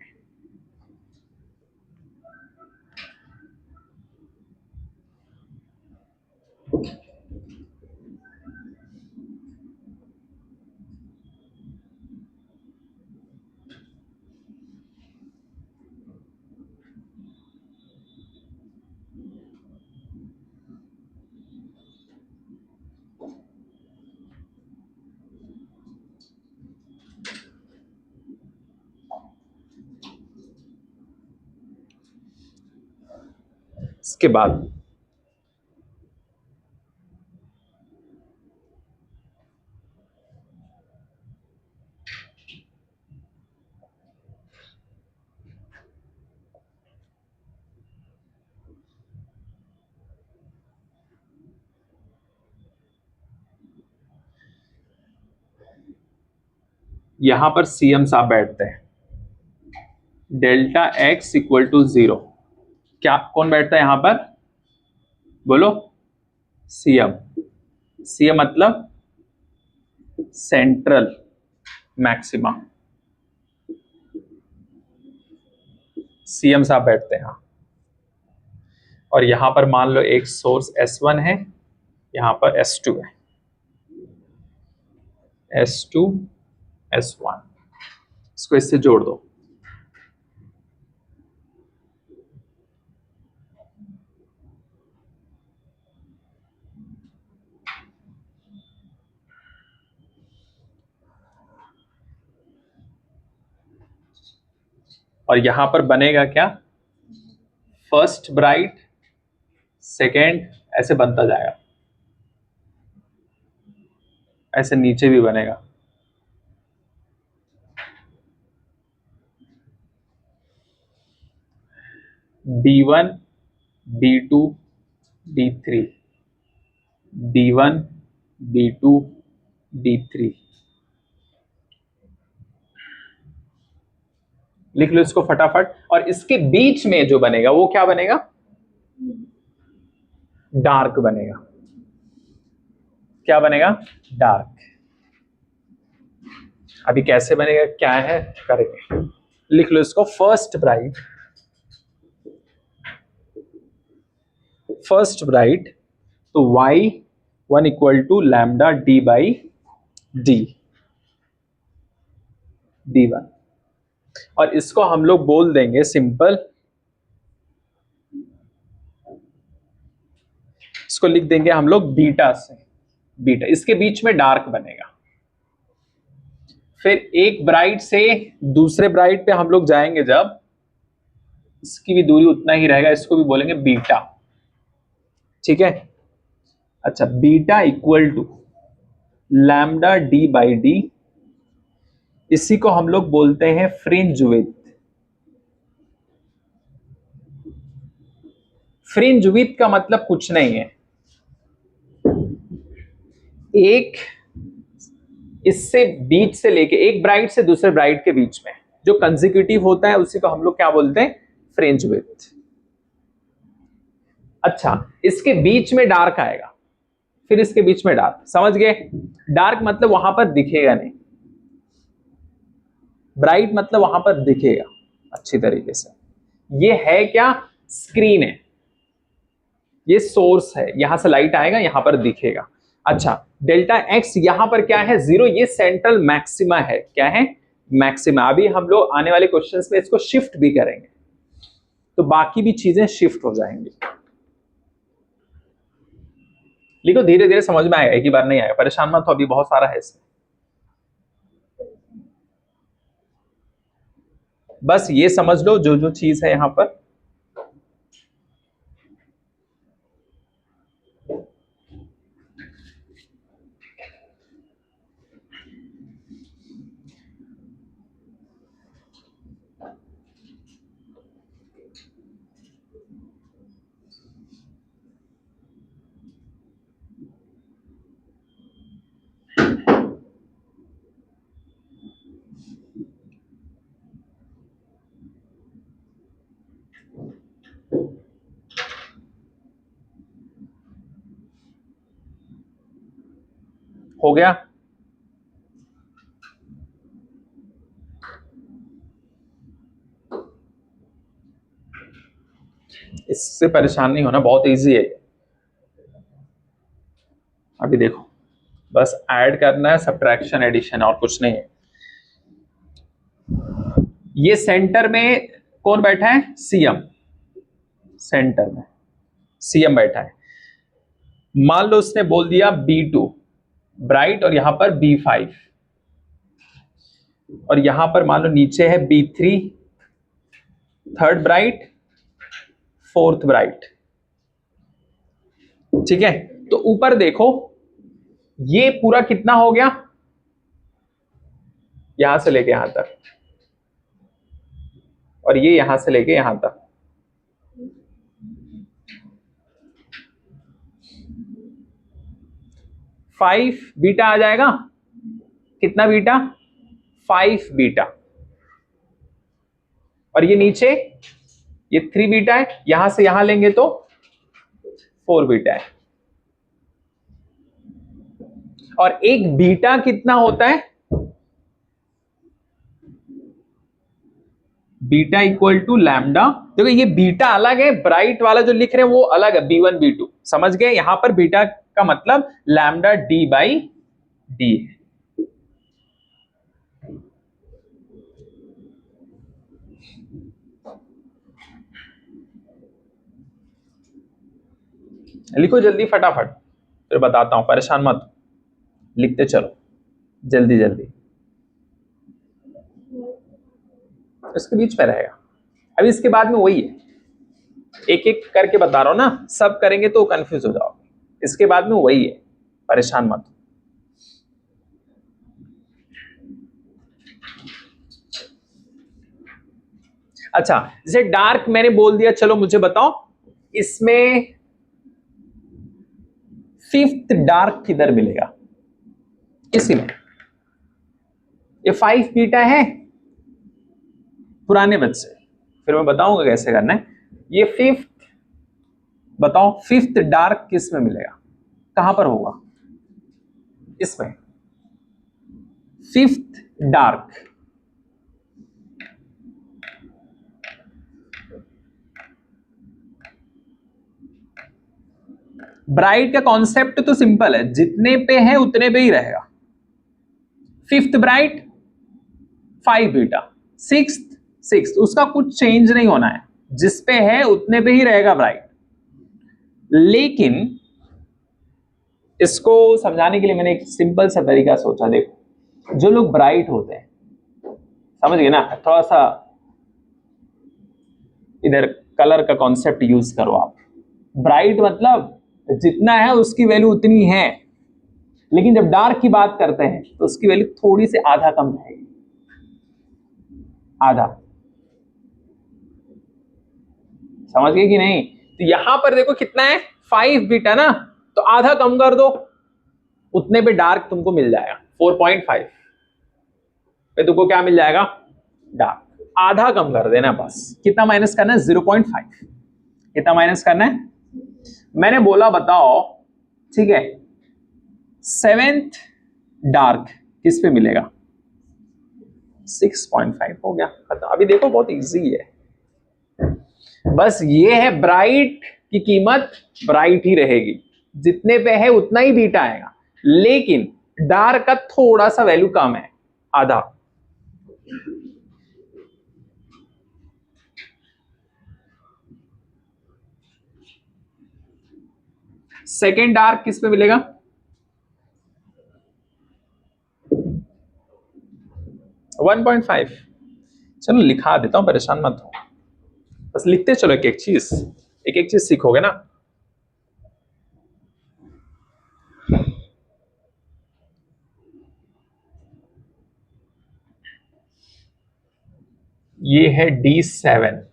इसके बाद यहां पर सीएम साहब बैठते हैं, डेल्टा एक्स इक्वल टू 0। क्या कौन बैठता है यहां पर? बोलो। सीएम। सीएम मतलब सेंट्रल मैक्सिमा। सीएम साहब बैठते हैं यहाँ। और यहां पर मान लो एक सोर्स S1 है, यहां पर S2 है, S2 S1, इसको इससे जोड़ दो। और यहां पर बनेगा क्या? फर्स्ट ब्राइट, सेकेंड, ऐसे बनता जाएगा, ऐसे नीचे भी बनेगा। D1 D2 D3, D1 D2 D3, लिख लो इसको फटाफट। और इसके बीच में जो बनेगा वो क्या बनेगा? डार्क बनेगा। क्या बनेगा? डार्क। अभी कैसे बनेगा, क्या है, करेंगे। लिख लो इसको, फर्स्ट ब्राइट, फर्स्ट ब्राइट, तो y1 equal to lambda d by D, D1। और इसको हम लोग बोल देंगे सिंपल, इसको लिख देंगे हम लोग बीटा से, बीटा। इसके बीच में डार्क बनेगा। फिर एक ब्राइट से दूसरे ब्राइट पे हम लोग जाएंगे जब, इसकी भी दूरी उतना ही रहेगा, इसको भी बोलेंगे बीटा। ठीक है। अच्छा, beta equal to lambda D by D, इसी को हम लोग बोलते हैं फ्रिंज विड्थ। फ्रिंज विड्थ का मतलब कुछ नहीं है, एक इससे बीच से लेके एक ब्राइट से दूसरे ब्राइट के बीच में जो कंसेक्यूटिव होता है उसी को हम लोग क्या बोलते हैं? Fringe width. अच्छा, इसके बीच में डार्क आएगा, फिर इसके बीच में डार्क, समझ गए? डार्क मतलब वहां पर दिखेगा नहीं, ब्राइट मतलब वहां पर दिखेगा अच्छी तरीके से। ये है क्या? स्क्रीन है, ये सोर्स है, यहां से लाइट आएगा, यहां पर दिखेगा। अच्छा, डेल्टा एक्स यहां पर क्या है? 0। ये सेंट्रल मैक्सिमा है। क्या है? मैक्सिमा। अभी हम लोग आने वाले क्वेश्चंस में इसको शिफ्ट भी करेंगे, तो बाकी भी चीजें शिफ्ट हो जाएंगी। लिखो, धीरे धीरे समझ में आएगा, एक ही बार नहीं आएगा, परेशान मत हो, अभी बहुत सारा है इसमें। बस ये समझ लो जो जो चीज है यहां पर। हो गया? इससे परेशान नहीं होना, बहुत इजी है। अभी देखो, बस ऐड करना है, सब्ट्रैक्शन एडिशन, और कुछ नहीं है। ये सेंटर में कौन बैठा है? सीएम। सेंटर में सीएम बैठा है। मान लो उसने बोल दिया B2 ब्राइट, और यहां पर B5, और यहां पर मान लो नीचे है B3 third bright, fourth bright. ठीक है, तो ऊपर देखो, ये पूरा कितना हो गया? यहां से लेके यहां तक, और ये यहां से लेके यहां तक। फाइव बीटा आ जाएगा। कितना बीटा? 5 बीटा। और ये नीचे ये 3 बीटा है, यहां से यहां लेंगे तो 4 बीटा है। और एक बीटा कितना होता है? Beta equal to lambda. देखो ये बीटा अलग है, ब्राइट वाला जो लिख रहे हैं वो अलग है, B1 B2, समझ गए? यहां पर बीटा का मतलब लैम्डा D/D है। लिखो जल्दी फटाफट, फिर बताता हूं, परेशान मत, लिखते चलो जल्दी जल्दी। इसके बीच में रहेगा। अभी इसके बाद में वही है, एक एक करके बता रहा हूं ना, सब करेंगे तो कंफ्यूज हो जाओगे। इसके बाद में वही है, परेशान मत। अच्छा, जैसे डार्क मैंने बोल दिया, चलो मुझे बताओ इसमें फिफ्थ डार्क किधर मिलेगा? इसी में। ये 5 बीटा है पुराने बच्चे, फिर मैं बताऊंगा कैसे करना है। ये फिफ्थ, बताओ फिफ्थ डार्क किस में मिलेगा? कहां पर होगा? इसमें फिफ्थ डार्क। ब्राइट का कॉन्सेप्ट तो सिंपल है, जितने पे है उतने पे ही रहेगा। फिफ्थ ब्राइट 5 बीटा, सिक्स्थ उसका कुछ चेंज नहीं होना है, जिस पे है उतने पे ही रहेगा ब्राइट। लेकिन इसको समझाने के लिए मैंने एक सिंपल सा तरीका सोचा। देखो, जो लोग ब्राइट होते हैं, समझ गए ना, थोड़ा सा इधर कलर का कॉन्सेप्ट यूज करो आप। ब्राइट मतलब जितना है उसकी वैल्यू उतनी है, लेकिन जब डार्क की बात करते हैं तो उसकी वैल्यू थोड़ी सी आधा कम रहेगी, आधा। समझ गए कि नहीं? तो यहां पर देखो कितना है, 5 बीटा ना, तो आधा कम कर दो, उतने पे डार्क तुमको मिल जाएगा। 4.5 पे तुमको क्या मिल जाएगा? डार्क। आधा कम कर देना बस। कितना माइनस करना है? 0.5। कितना माइनस करना है? मैंने बोला बताओ, ठीक है, सेवेंथ डार्क किस पे मिलेगा? 6.5 हो गया खत्म। अभी देखो बहुत इजी है, बस ये है ब्राइट की कीमत ब्राइट ही रहेगी, जितने पे है उतना ही बीटा आएगा, लेकिन डार्क का थोड़ा सा वैल्यू कम है, आधा। सेकेंड डार्क किस पे मिलेगा? 1.5। चलो लिखा देता हूं, परेशान मत हो, बस लिखते चलो, एक एक चीज सीखोगे ना। ये है D7,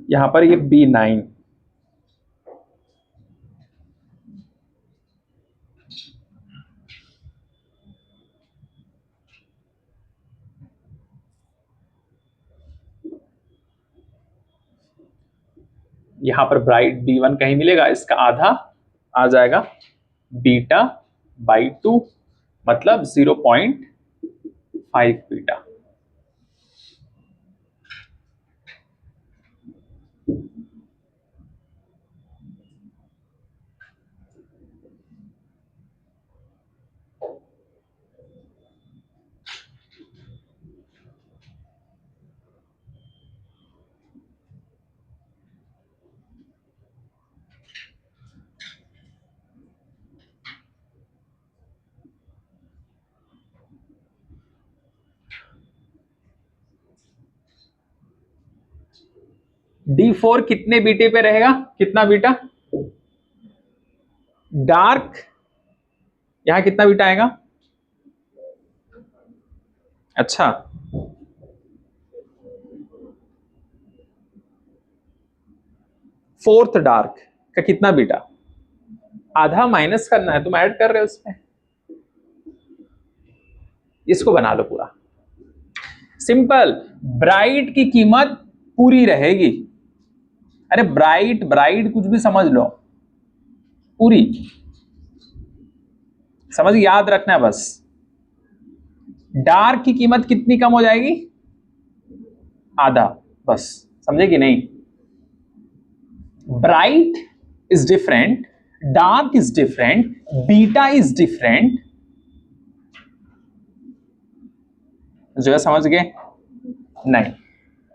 यहां पर ये B9, यहां पर ब्राइट B1 कहीं मिलेगा, इसका आधा आ जाएगा बीटा/2, मतलब 0.5 बीटा। D4 कितने बीटे पे रहेगा, कितना बीटा? डार्क यहां कितना बीटा आएगा? अच्छा, फोर्थ डार्क का कितना बीटा? आधा माइनस करना है, तुम ऐड कर रहे हो उसमें। इसको बना लो पूरा सिंपल। ब्राइट की कीमत पूरी रहेगी। अरे ब्राइट ब्राइट कुछ भी समझ लो, पूरी समझ, याद रखना है बस। डार्क की कीमत कितनी कम हो जाएगी? आधा, बस। समझे कि नहीं? Bright is different, dark is different, beta is different. जो समझ गए? नहीं,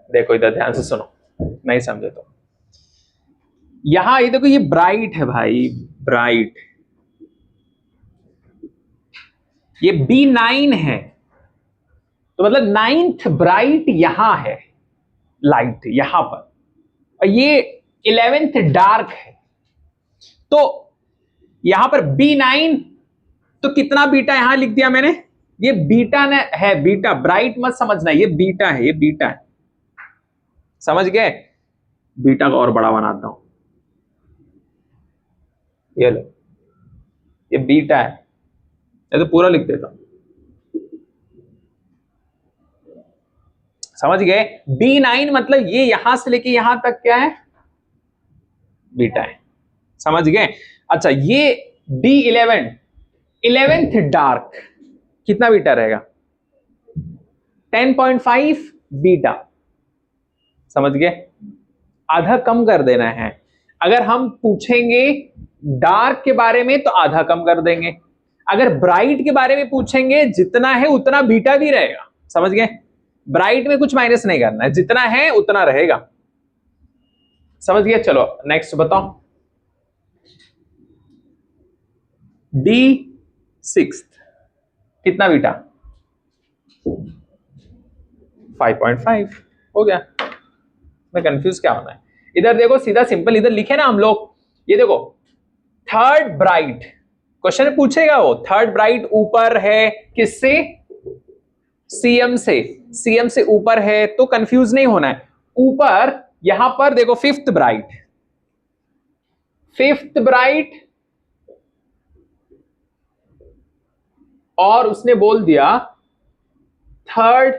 देखो इधर ध्यान से सुनो, नहीं समझे तो यहां ये देखो, ये ब्राइट है भाई, ब्राइट। ये B9 है, तो मतलब 9th ब्राइट यहां है, लाइट यहां पर, और ये 11th डार्क है। तो यहां पर B9, तो कितना बीटा यहां लिख दिया मैंने? ये बीटा ने है, बीटा, ब्राइट मत समझना, ये बीटा है, ये बीटा है। समझ गए? बीटा को और बड़ा बनाता हूं, ये लो, ये बीटा है, ये तो पूरा लिख देता हूं। समझ गए? B9 मतलब ये यहां से लेके यहां तक क्या है? बीटा है। समझ गए? अच्छा, ये D11, 11th डार्क, कितना बीटा रहेगा? 10.5 बीटा। समझ गए? आधा कम कर देना है। अगर हम पूछेंगे डार्क के बारे में तो आधा कम कर देंगे, अगर ब्राइट के बारे में पूछेंगे जितना है उतना बीटा भी रहेगा। समझ गए? ब्राइट में कुछ माइनस नहीं करना है, जितना है उतना रहेगा। समझ गए? चलो नेक्स्ट बताओ। D6 कितना बीटा? 5.5 हो गया। मैं कंफ्यूज क्या होना है? इधर देखो, सीधा सिंपल इधर लिखे ना हम लोग, ये देखो, थर्ड ब्राइट क्वेश्चन पूछेगा, वो थर्ड ब्राइट ऊपर है किससे? सीएम से, सीएम से ऊपर है, तो कंफ्यूज नहीं होना है। ऊपर यहां पर देखो, फिफ्थ ब्राइट, फिफ्थ ब्राइट, और उसने बोल दिया थर्ड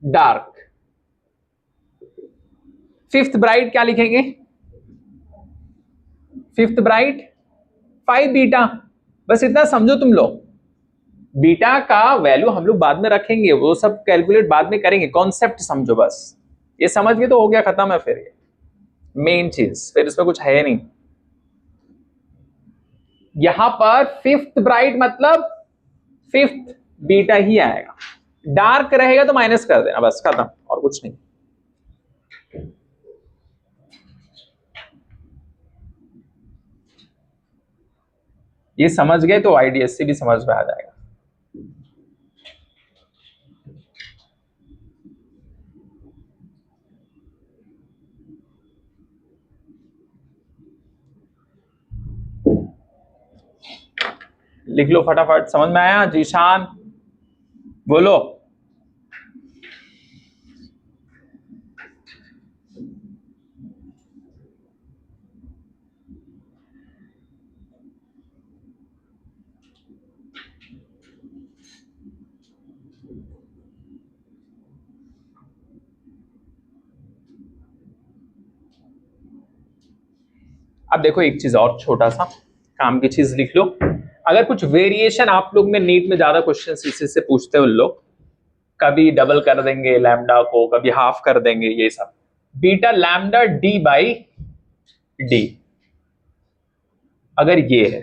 डार्क। फिफ्थ ब्राइट क्या लिखेंगे? Fifth bright 5 beta. बस इतना समझो तुम लोग, बीटा का वैल्यू हम लोग बाद में रखेंगे, वो सब कैलकुलेट बाद में करेंगे, कॉन्सेप्ट समझो बस। ये समझ गए तो हो गया, खत्म है। फिर ये मेन चीज, फिर इसमें कुछ है नहीं। यहां पर फिफ्थ ब्राइट मतलब फिफ्थ बीटा ही आएगा, डार्क रहेगा तो माइनस कर देना, बस खत्म, और कुछ नहीं। ये समझ गए तो आईडीएससी भी समझ में आ जाएगा। लिख लो फटाफट, समझ में आया? जीशान बोलो। अब देखो, एक चीज और, छोटा सा काम की चीज लिख लो। अगर कुछ वेरिएशन आप लोग में नीट में ज्यादा क्वेश्चन इसी से पूछते हो लोग, कभी डबल कर देंगे लैम्डा को, कभी हाफ कर देंगे, ये सब। Beta lambda D by D, अगर ये है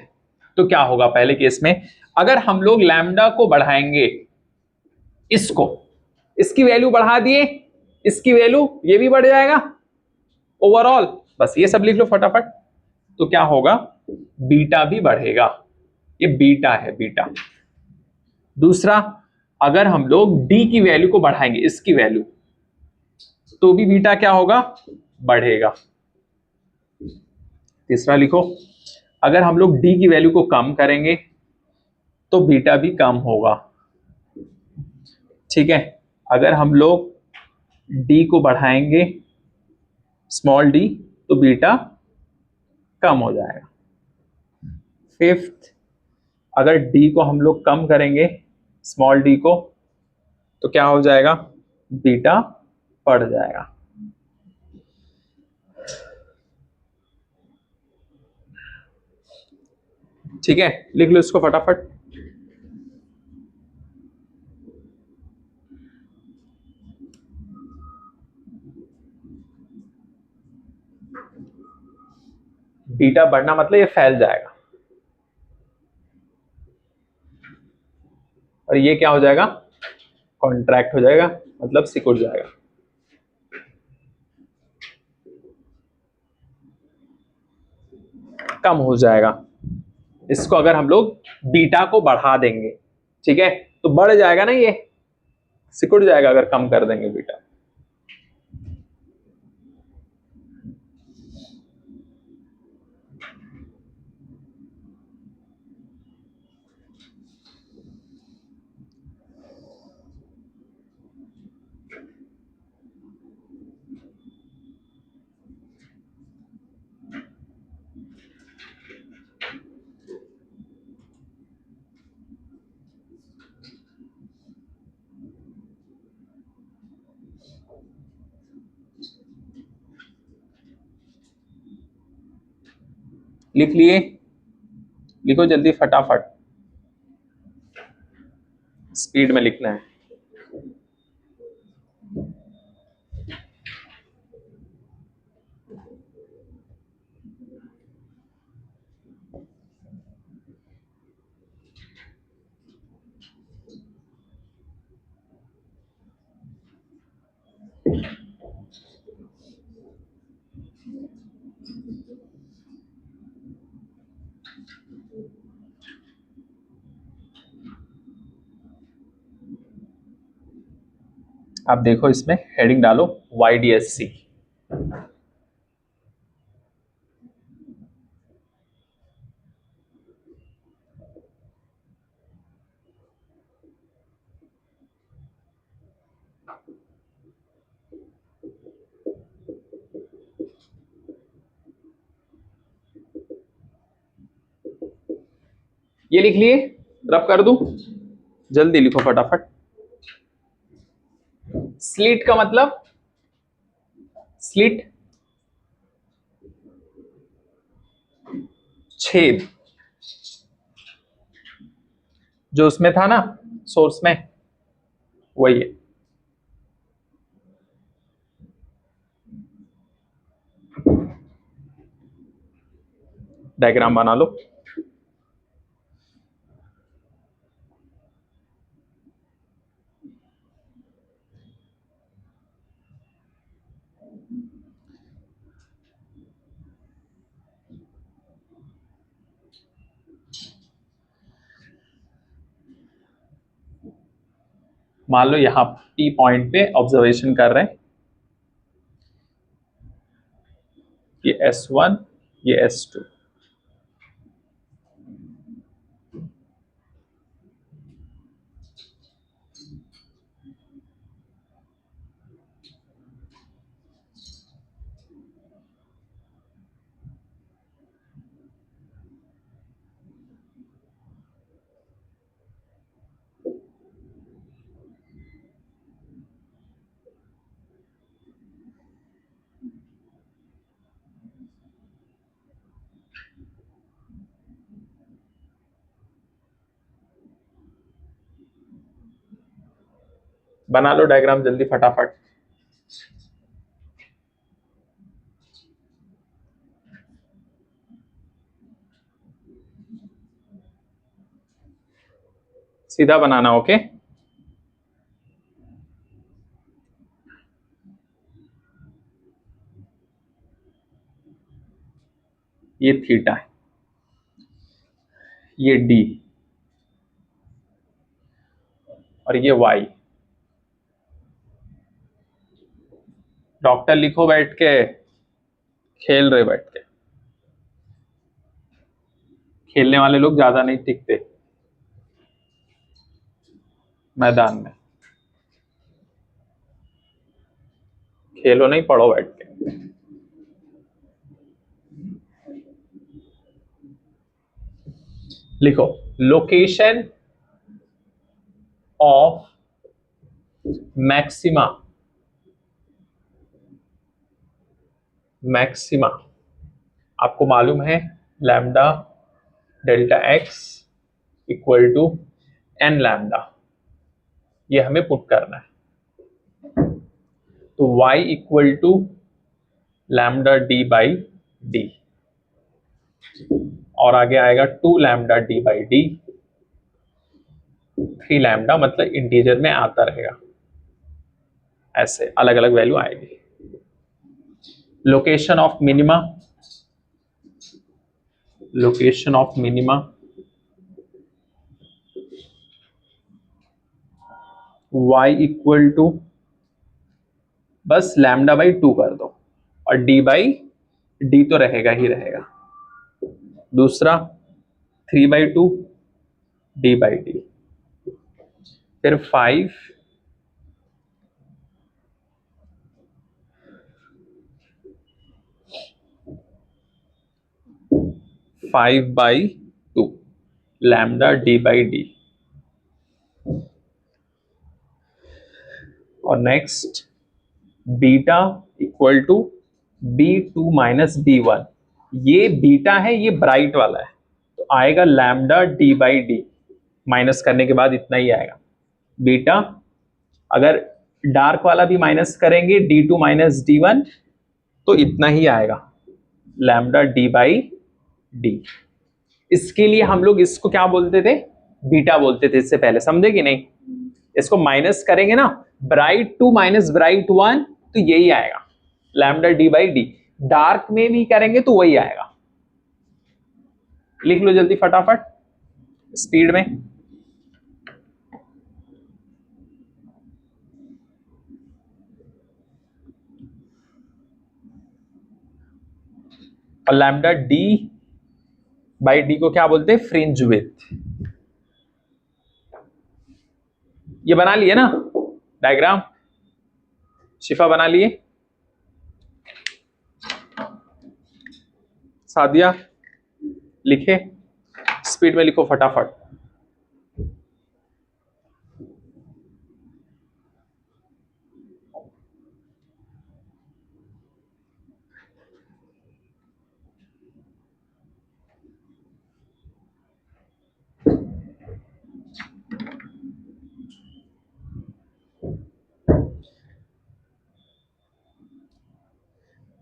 तो क्या होगा पहले केस में? अगर हम लोग लैम्डा को बढ़ाएंगे, इसको, इसकी वैल्यू बढ़ा दिए, इसकी वैल्यू, ये भी बढ़ जाएगा ओवरऑल। बस ये सब लिख लो फटाफट, तो क्या होगा? बीटा भी बढ़ेगा। ये बीटा है, बीटा। दूसरा, अगर हम लोग डी की वैल्यू को बढ़ाएंगे, इसकी वैल्यू, तो भी बीटा क्या होगा? बढ़ेगा। तीसरा लिखो, अगर हम लोग डी की वैल्यू को कम करेंगे तो बीटा भी कम होगा। ठीक है, अगर हम लोग डी को बढ़ाएंगे स्मॉल डी तो बीटा कम हो जाएगा। फिफ्थ, अगर डी को हम लोग कम करेंगे स्मॉल डी को तो क्या हो जाएगा, बीटा बढ़ जाएगा। ठीक है, लिख लो इसको फटाफट। बीटा बढ़ना मतलब ये फैल जाएगा, और ये क्या हो जाएगा, कॉन्ट्रैक्ट हो जाएगा, मतलब सिकुड़ जाएगा। कम हो जाएगा। इसको अगर हम लोग बीटा को बढ़ा देंगे, ठीक है, तो बढ़ जाएगा ना, ये सिकुड़ जाएगा अगर कम कर देंगे बीटा। लिख लिए, लिखो जल्दी फटाफट, स्पीड में लिखना है। आप देखो इसमें हेडिंग डालो YDSC। ये लिख लिए, रब कर दूं, जल्दी लिखो फटाफट। स्लिट का मतलब, स्लिट छेद, जो उसमें था ना सोर्स में, वही है। डायग्राम बना लो। मान लो यहां P पॉइंट पे ऑब्जर्वेशन कर रहे हैं, ये S1, ये S2। बना लो डायग्राम जल्दी फटाफट। सीधा बनाना, ओके। ये थीटा है, ये डी, और ये वाई। डॉक्टर लिखो बैठ के। खेल रहे बैठ के, खेलने वाले लोग ज्यादा नहीं टिकते मैदान में, खेलो नहीं, पढ़ो बैठ के। लिखो, लोकेशन ऑफ मैक्सिमा, मैक्सिमा आपको मालूम है lambda delta x equal to N lambda, ये हमें पुट करना है। तो y equal to lambda D by D, और आगे आएगा 2 lambda D by d, 3 lambda, मतलब इंटीजर में आता रहेगा, ऐसे अलग अलग वैल्यू आएगी। Location of minima, location of minima y equal to बस लैम्डा बाई 2 कर दो, और d बाई डी तो रहेगा ही रहेगा, दूसरा 3 बाई 2 डी बाई डी, फिर 5 by 2 lambda D by D, और next beta equal to B2 minus B1, ये बीटा है, ये ब्राइट वाला है, तो आएगा lambda D by D, minus करने के बाद इतना ही आएगा बीटा। अगर डार्क वाला भी माइनस करेंगे D2 माइनस D1 तो इतना ही आएगा लैम्डा डी बाई डी। इसके लिए हम लोग इसको क्या बोलते थे, बीटा बोलते थे इससे पहले, समझे कि नहीं? इसको माइनस करेंगे ना, ब्राइट 2 माइनस ब्राइट 1 तो यही आएगा lambda D by D, dark में भी करेंगे तो वही आएगा। लिख लो जल्दी फटाफट स्पीड में। और लैम्डा डी बाई डी को क्या बोलते हैं, फ्रिंज विड्थ। ये बना लिए ना डायग्राम, शिफा बना लिए, सादिया लिखे, स्पीड में लिखो फटाफट।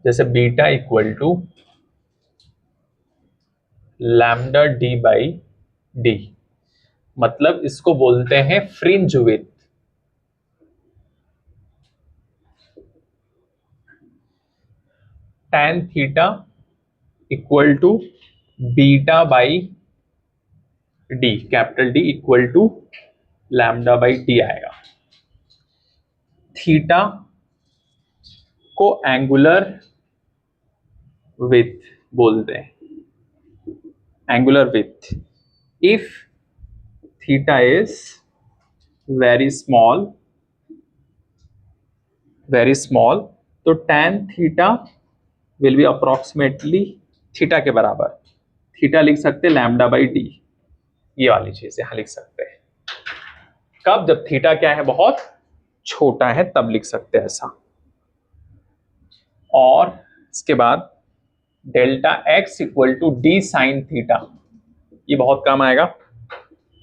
जैसे beta equal to lambda D by D, मतलब इसको बोलते हैं fringe width. Tan theta equal to beta by D, capital D equal to lambda by D आएगा। थीटा को एंगुलर विड्थ बोलते हैं, angular width. If theta is very small, very small, तो tan theta will be approximately theta के बराबर, theta लिख सकते हैं लैम्डा बाई डी, ये वाली चीज यहां लिख सकते हैं। कब? जब थीटा क्या है, बहुत छोटा है, तब लिख सकते हैं ऐसा। और इसके बाद delta x equal to d sine theta, ये बहुत कम आएगा।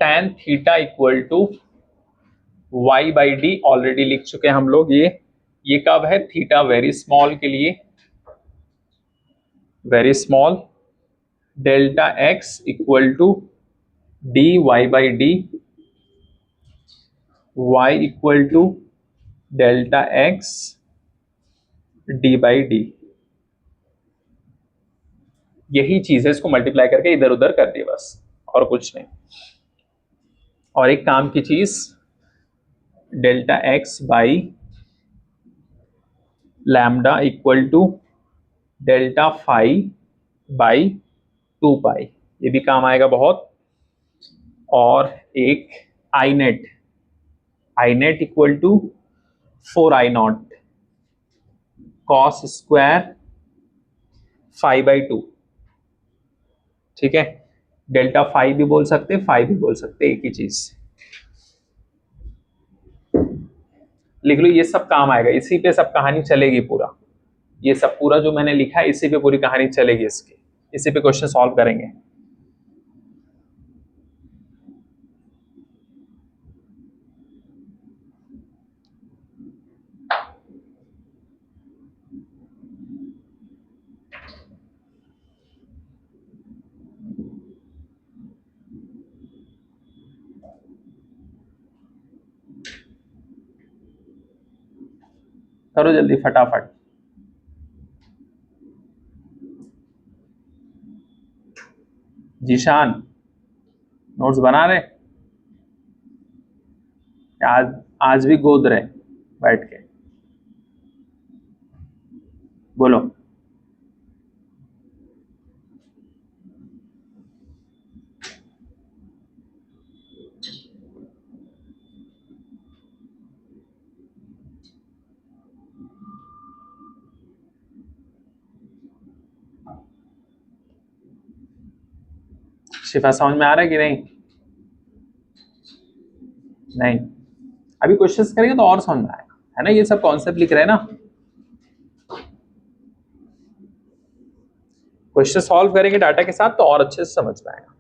Tan theta equal to y by d, already लिख चुके हैं हम लोग ये कब है, थीटा वेरी स्मॉल के लिए, very small. Delta x equal to d y by d, y equal to delta x d by d, यही चीज है, इसको मल्टीप्लाई करके इधर उधर कर दिए बस, और कुछ नहीं। और एक काम की चीज, delta x by lambda equal to delta phi by 2 pi, ये भी काम आएगा बहुत। और एक I net equal to 4I0 cos square 5/2। ठीक है, डेल्टा फाई भी बोल सकते, फाई भी बोल सकते, एक ही चीज। लिख लो, ये सब काम आएगा, इसी पे सब कहानी चलेगी पूरा। ये सब पूरा जो मैंने लिखा है इसी पे पूरी कहानी चलेगी इसकी, इसी पे क्वेश्चन सॉल्व करेंगे। करो जल्दी फटाफट। जीशान नोट्स बना रहे? आज भी गोद रहे बैठ के? बोलो। शिफा समझ में आ रहा है कि नहीं? नहीं, अभी क्वेश्चंस करेंगे तो और समझ में आएगा, है ना? ये सब कॉन्सेप्ट लिख रहे हैं ना, क्वेश्चन सॉल्व करेंगे डाटा के साथ तो और अच्छे से समझ में आएगा।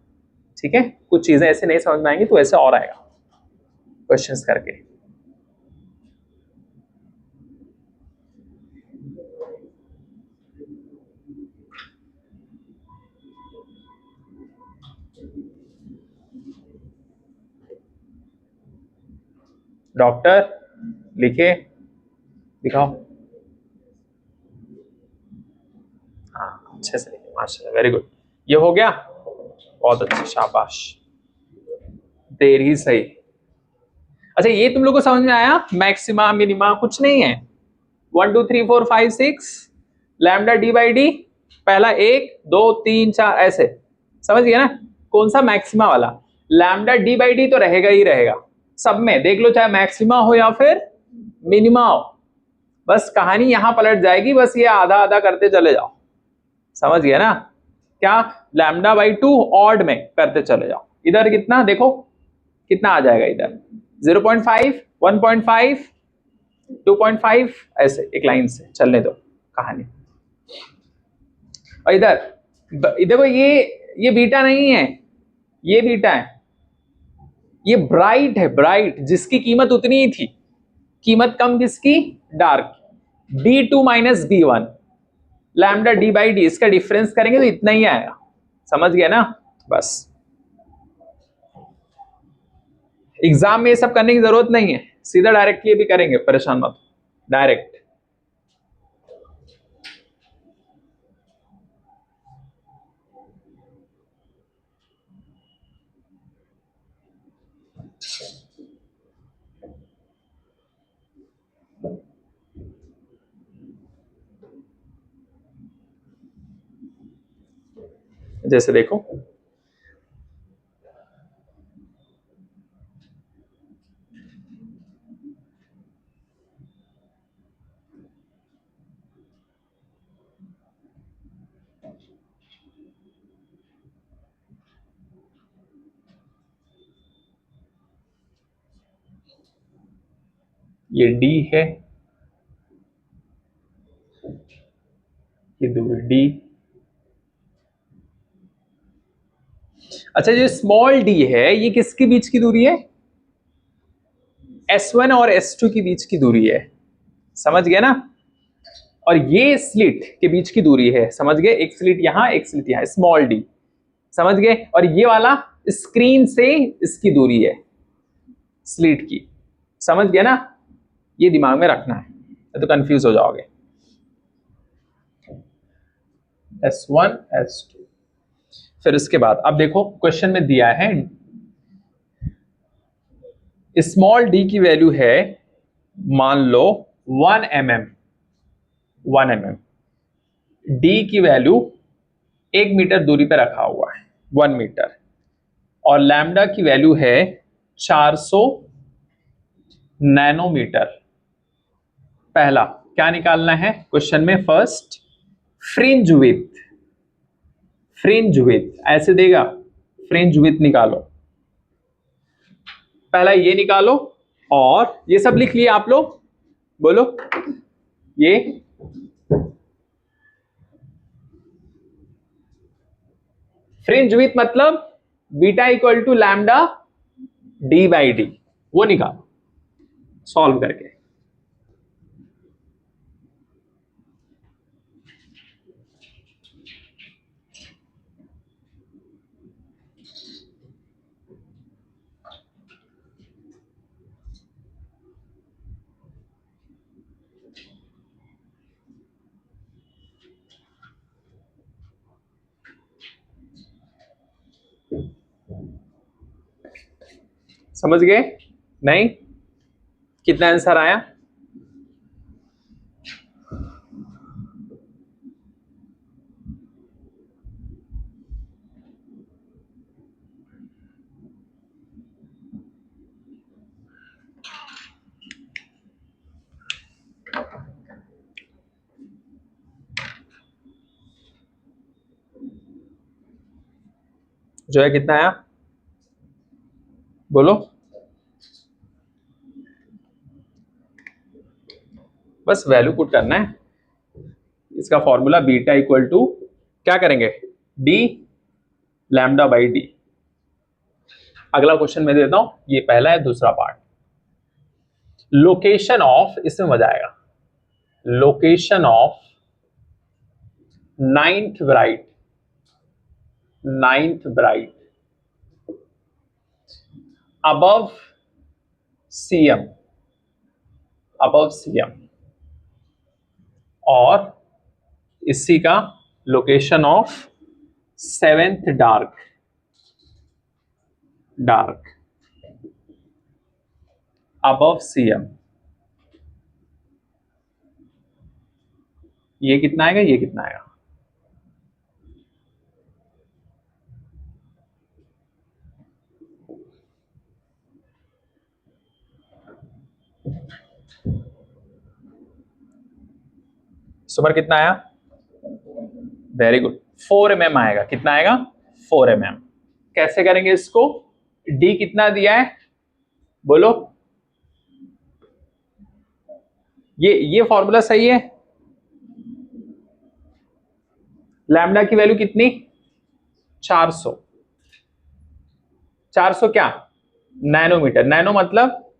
ठीक है, कुछ चीजें ऐसे नहीं समझ में आएंगी तो ऐसे और आएगा क्वेश्चंस करके। डॉक्टर लिखे, दिखाओ। हाँ, अच्छे से लिखे, माशाल्लाह, वेरी गुड। ये हो गया, बहुत अच्छे, शाबाश, देर ही सही। अच्छा, ये तुम लोग को समझ में आया? मैक्सिमा मिनिमा कुछ नहीं है, 1 2 3 4 5 6 लैम्डा डी बाई डी, पहला 1 2 3 4 ऐसे, समझ गया ना? कौन सा मैक्सिमा वाला? लैम्डा डी बाई डी तो रहेगा ही रहेगा सब में, देख लो, चाहे मैक्सिमा हो या फिर मिनिमा हो, बस कहानी यहां पलट जाएगी, बस ये आधा आधा करते चले जाओ, समझ गया ना? क्या? लैम्डा बाई 2 ऑड में करते चले जाओ। इधर कितना देखो, कितना आ जाएगा इधर? 0.5 1.5 2.5 ऐसे एक लाइन से चलने दो कहानी। और इधर देखो, ये बीटा नहीं है, ये बीटा है, ये ब्राइट है, ब्राइट जिसकी कीमत उतनी ही थी, कीमत कम किसकी? Dark. B2 minus B1 lambda D by D, इसका डिफरेंस करेंगे तो इतना ही आएगा, समझ गया ना? बस एग्जाम में ये सब करने की जरूरत नहीं है, सीधा डायरेक्ट ये भी करेंगे, परेशान मत, डायरेक्ट। जैसे देखो, ये D है, ये दूरी D। अच्छा, जो स्मॉल d है ये किसके बीच की दूरी है? S1 और S2 के बीच की दूरी है, समझ गया ना? और ये स्लिट के बीच की दूरी है, समझ गए? एक स्लिट यहां, एक स्लिट यहां, स्मॉल d, समझ गए? और ये वाला स्क्रीन से इसकी दूरी है स्लिट की, समझ गया ना? ये दिमाग में रखना है तो कंफ्यूज हो जाओगे। S1 S2, फिर इसके बाद अब देखो क्वेश्चन में दिया है स्मॉल d की वैल्यू है, मान लो 1 mm, डी की वैल्यू 1 मीटर दूरी पे रखा हुआ है, 1 मीटर, और लैम्डा की वैल्यू है 400 नैनोमीटर। पहला क्या निकालना है क्वेश्चन में? First fringe with, fringe with ऐसे देगा, फ्रिंज विथ निकालो, पहला ये निकालो, और ये सब लिख लिया आप लोग, बोलो ये फ्रिंज विथ मतलब beta equal to lambda D by d, वो निकालो सॉल्व करके। समझ गए? नहीं? कितना आंसर आया? जो है कितना आया बोलो? बस वैल्यू पुट करना है। इसका फॉर्मूला बीटा इक्वल टू क्या करेंगे? D lambda by D. अगला क्वेश्चन मैं देता हूं, ये पहला है, दूसरा पार्ट लोकेशन ऑफ, इसमें मजा आएगा। Location of ninth bright, ninth bright above CM, above CM, और इसी का location of seventh dark, dark above CM, ये कितना आएगा, ये कितना आएगा? सुपर कितना आया? वेरी गुड, 4 mm आएगा। कितना आएगा? 4 mm। कैसे करेंगे इसको? डी कितना दिया है बोलो? ये फॉर्मूला सही है। लैम्डा की वैल्यू कितनी? 400, 400 क्या? नैनोमीटर। नैनो मतलब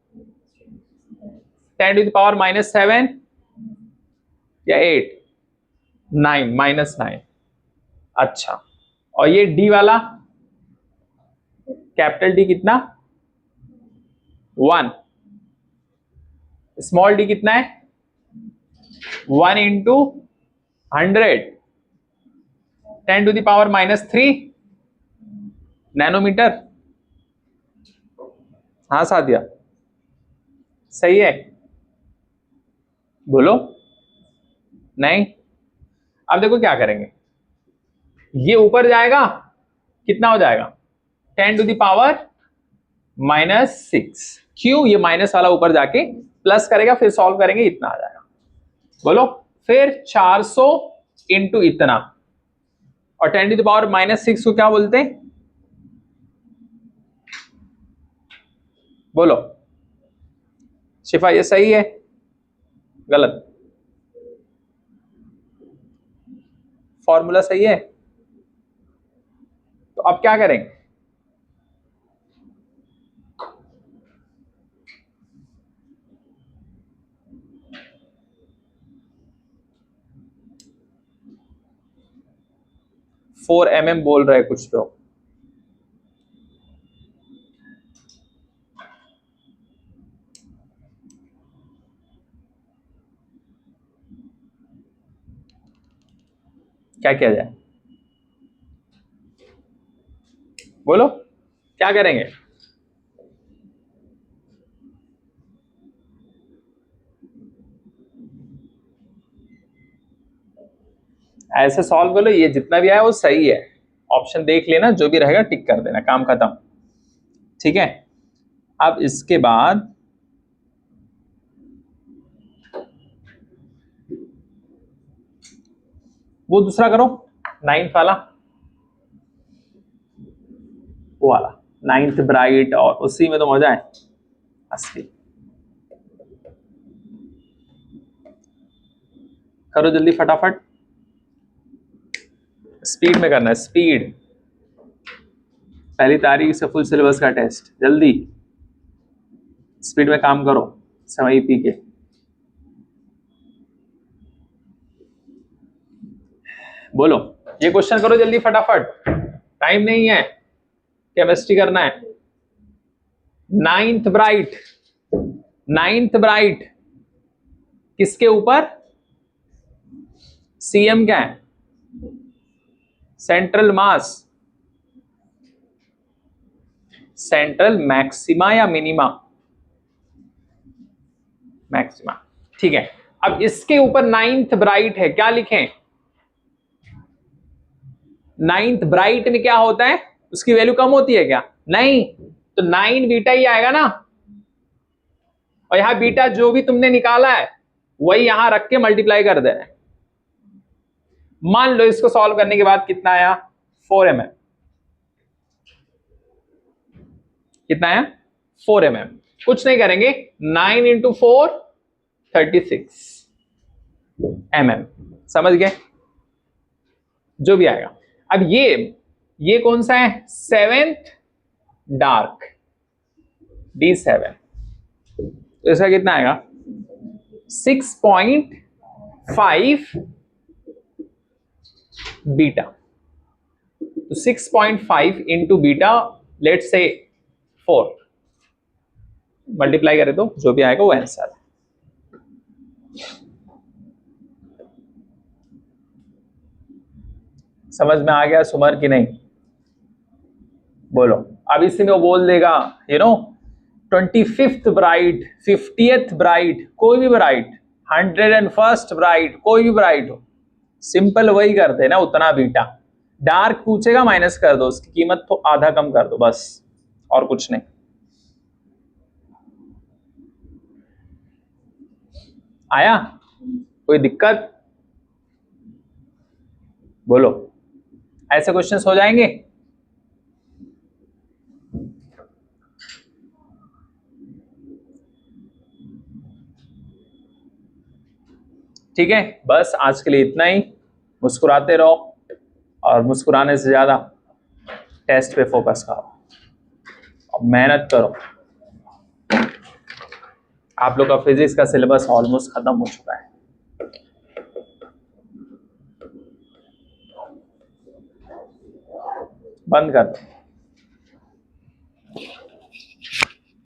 10⁻⁻7 या 8, 9, -9। अच्छा, और ये डी वाला कैपिटल डी कितना? 1। स्मॉल डी कितना है? 1 इंटू 100, 10⁻³ नैनोमीटर। हाँ सादिया, सही है? बोलो। नहीं? अब देखो क्या करेंगे, ये ऊपर जाएगा, कितना हो जाएगा? 10⁻⁻6। क्यों? ये माइनस वाला ऊपर जाके प्लस करेगा, फिर सॉल्व करेंगे, इतना आ जाएगा। बोलो। फिर 400 इंटू इतना, और 10⁻⁻6 को क्या बोलते हैं? बोलो शिफा, ये सही है गलत? फॉर्मूला सही है। तो अब क्या करेंगे? फोर mm बोल रहे कुछ लोग। क्या किया जाए बोलो? क्या करेंगे? ऐसे सॉल्व कर लो, ये जितना भी आया वो सही है, ऑप्शन देख लेना, जो भी रहेगा टिक कर देना, काम खत्म। ठीक है, अब इसके बाद वो दूसरा करो, 9th वाला, वो वाला 9th ब्राइट, और उसी में तो मजा है असली। करो जल्दी फटाफट, स्पीड में करना है, स्पीड, पहली तारीख से फुल सिलेबस का टेस्ट, जल्दी स्पीड में काम करो, समय पी के। बोलो, ये क्वेश्चन करो जल्दी फटाफट, टाइम नहीं है, केमिस्ट्री करना है। 9th ब्राइट, 9th ब्राइट किसके ऊपर, सीएम क्या है, सेंट्रल मास, सेंट्रल मैक्सिमा या मिनिमा, मैक्सिमा। ठीक है, अब इसके ऊपर 9th ब्राइट है, क्या लिखें, 9th ब्राइट में क्या होता है, उसकी वैल्यू कम होती है क्या, नहीं, तो 9 बीटा ही आएगा ना, और यहां बीटा जो भी तुमने निकाला है वही यहां रख के मल्टीप्लाई कर देना है। मान लो इसको सॉल्व करने के बाद कितना आया, 4 mm, कितना आया, 4 mm। कुछ नहीं करेंगे, 9 into 4 36 mm, समझ गए, जो भी आएगा। अब ये कौन सा है, 7th डार्क, D7, तो इसका कितना आएगा, 6.5 बीटा, तो 6.5 इंटू बीटा, लेट से 4, मल्टीप्लाई करें तो जो भी आएगा वो आंसर है। समझ में आ गया सुमर की नहीं, बोलो। अब इसी में वो बोल देगा, 25th ब्राइट, 50th ब्राइट, कोई भी ब्राइट, 101st ब्राइट, कोई भी ब्राइट हो, सिंपल वही करते हैं ना, उतना बीटा। डार्क पूछेगा माइनस कर दो, उसकी कीमत तो आधा कम कर दो बस, और कुछ नहीं। आया कोई दिक्कत, बोलो, ऐसे क्वेश्चंस हो जाएंगे। ठीक है, बस आज के लिए इतना ही, मुस्कुराते रहो, और मुस्कुराने से ज्यादा टेस्ट पे फोकस करो और मेहनत करो। आप लोग का फिजिक्स का सिलेबस ऑलमोस्ट खत्म हो चुका है। बंद कर दो।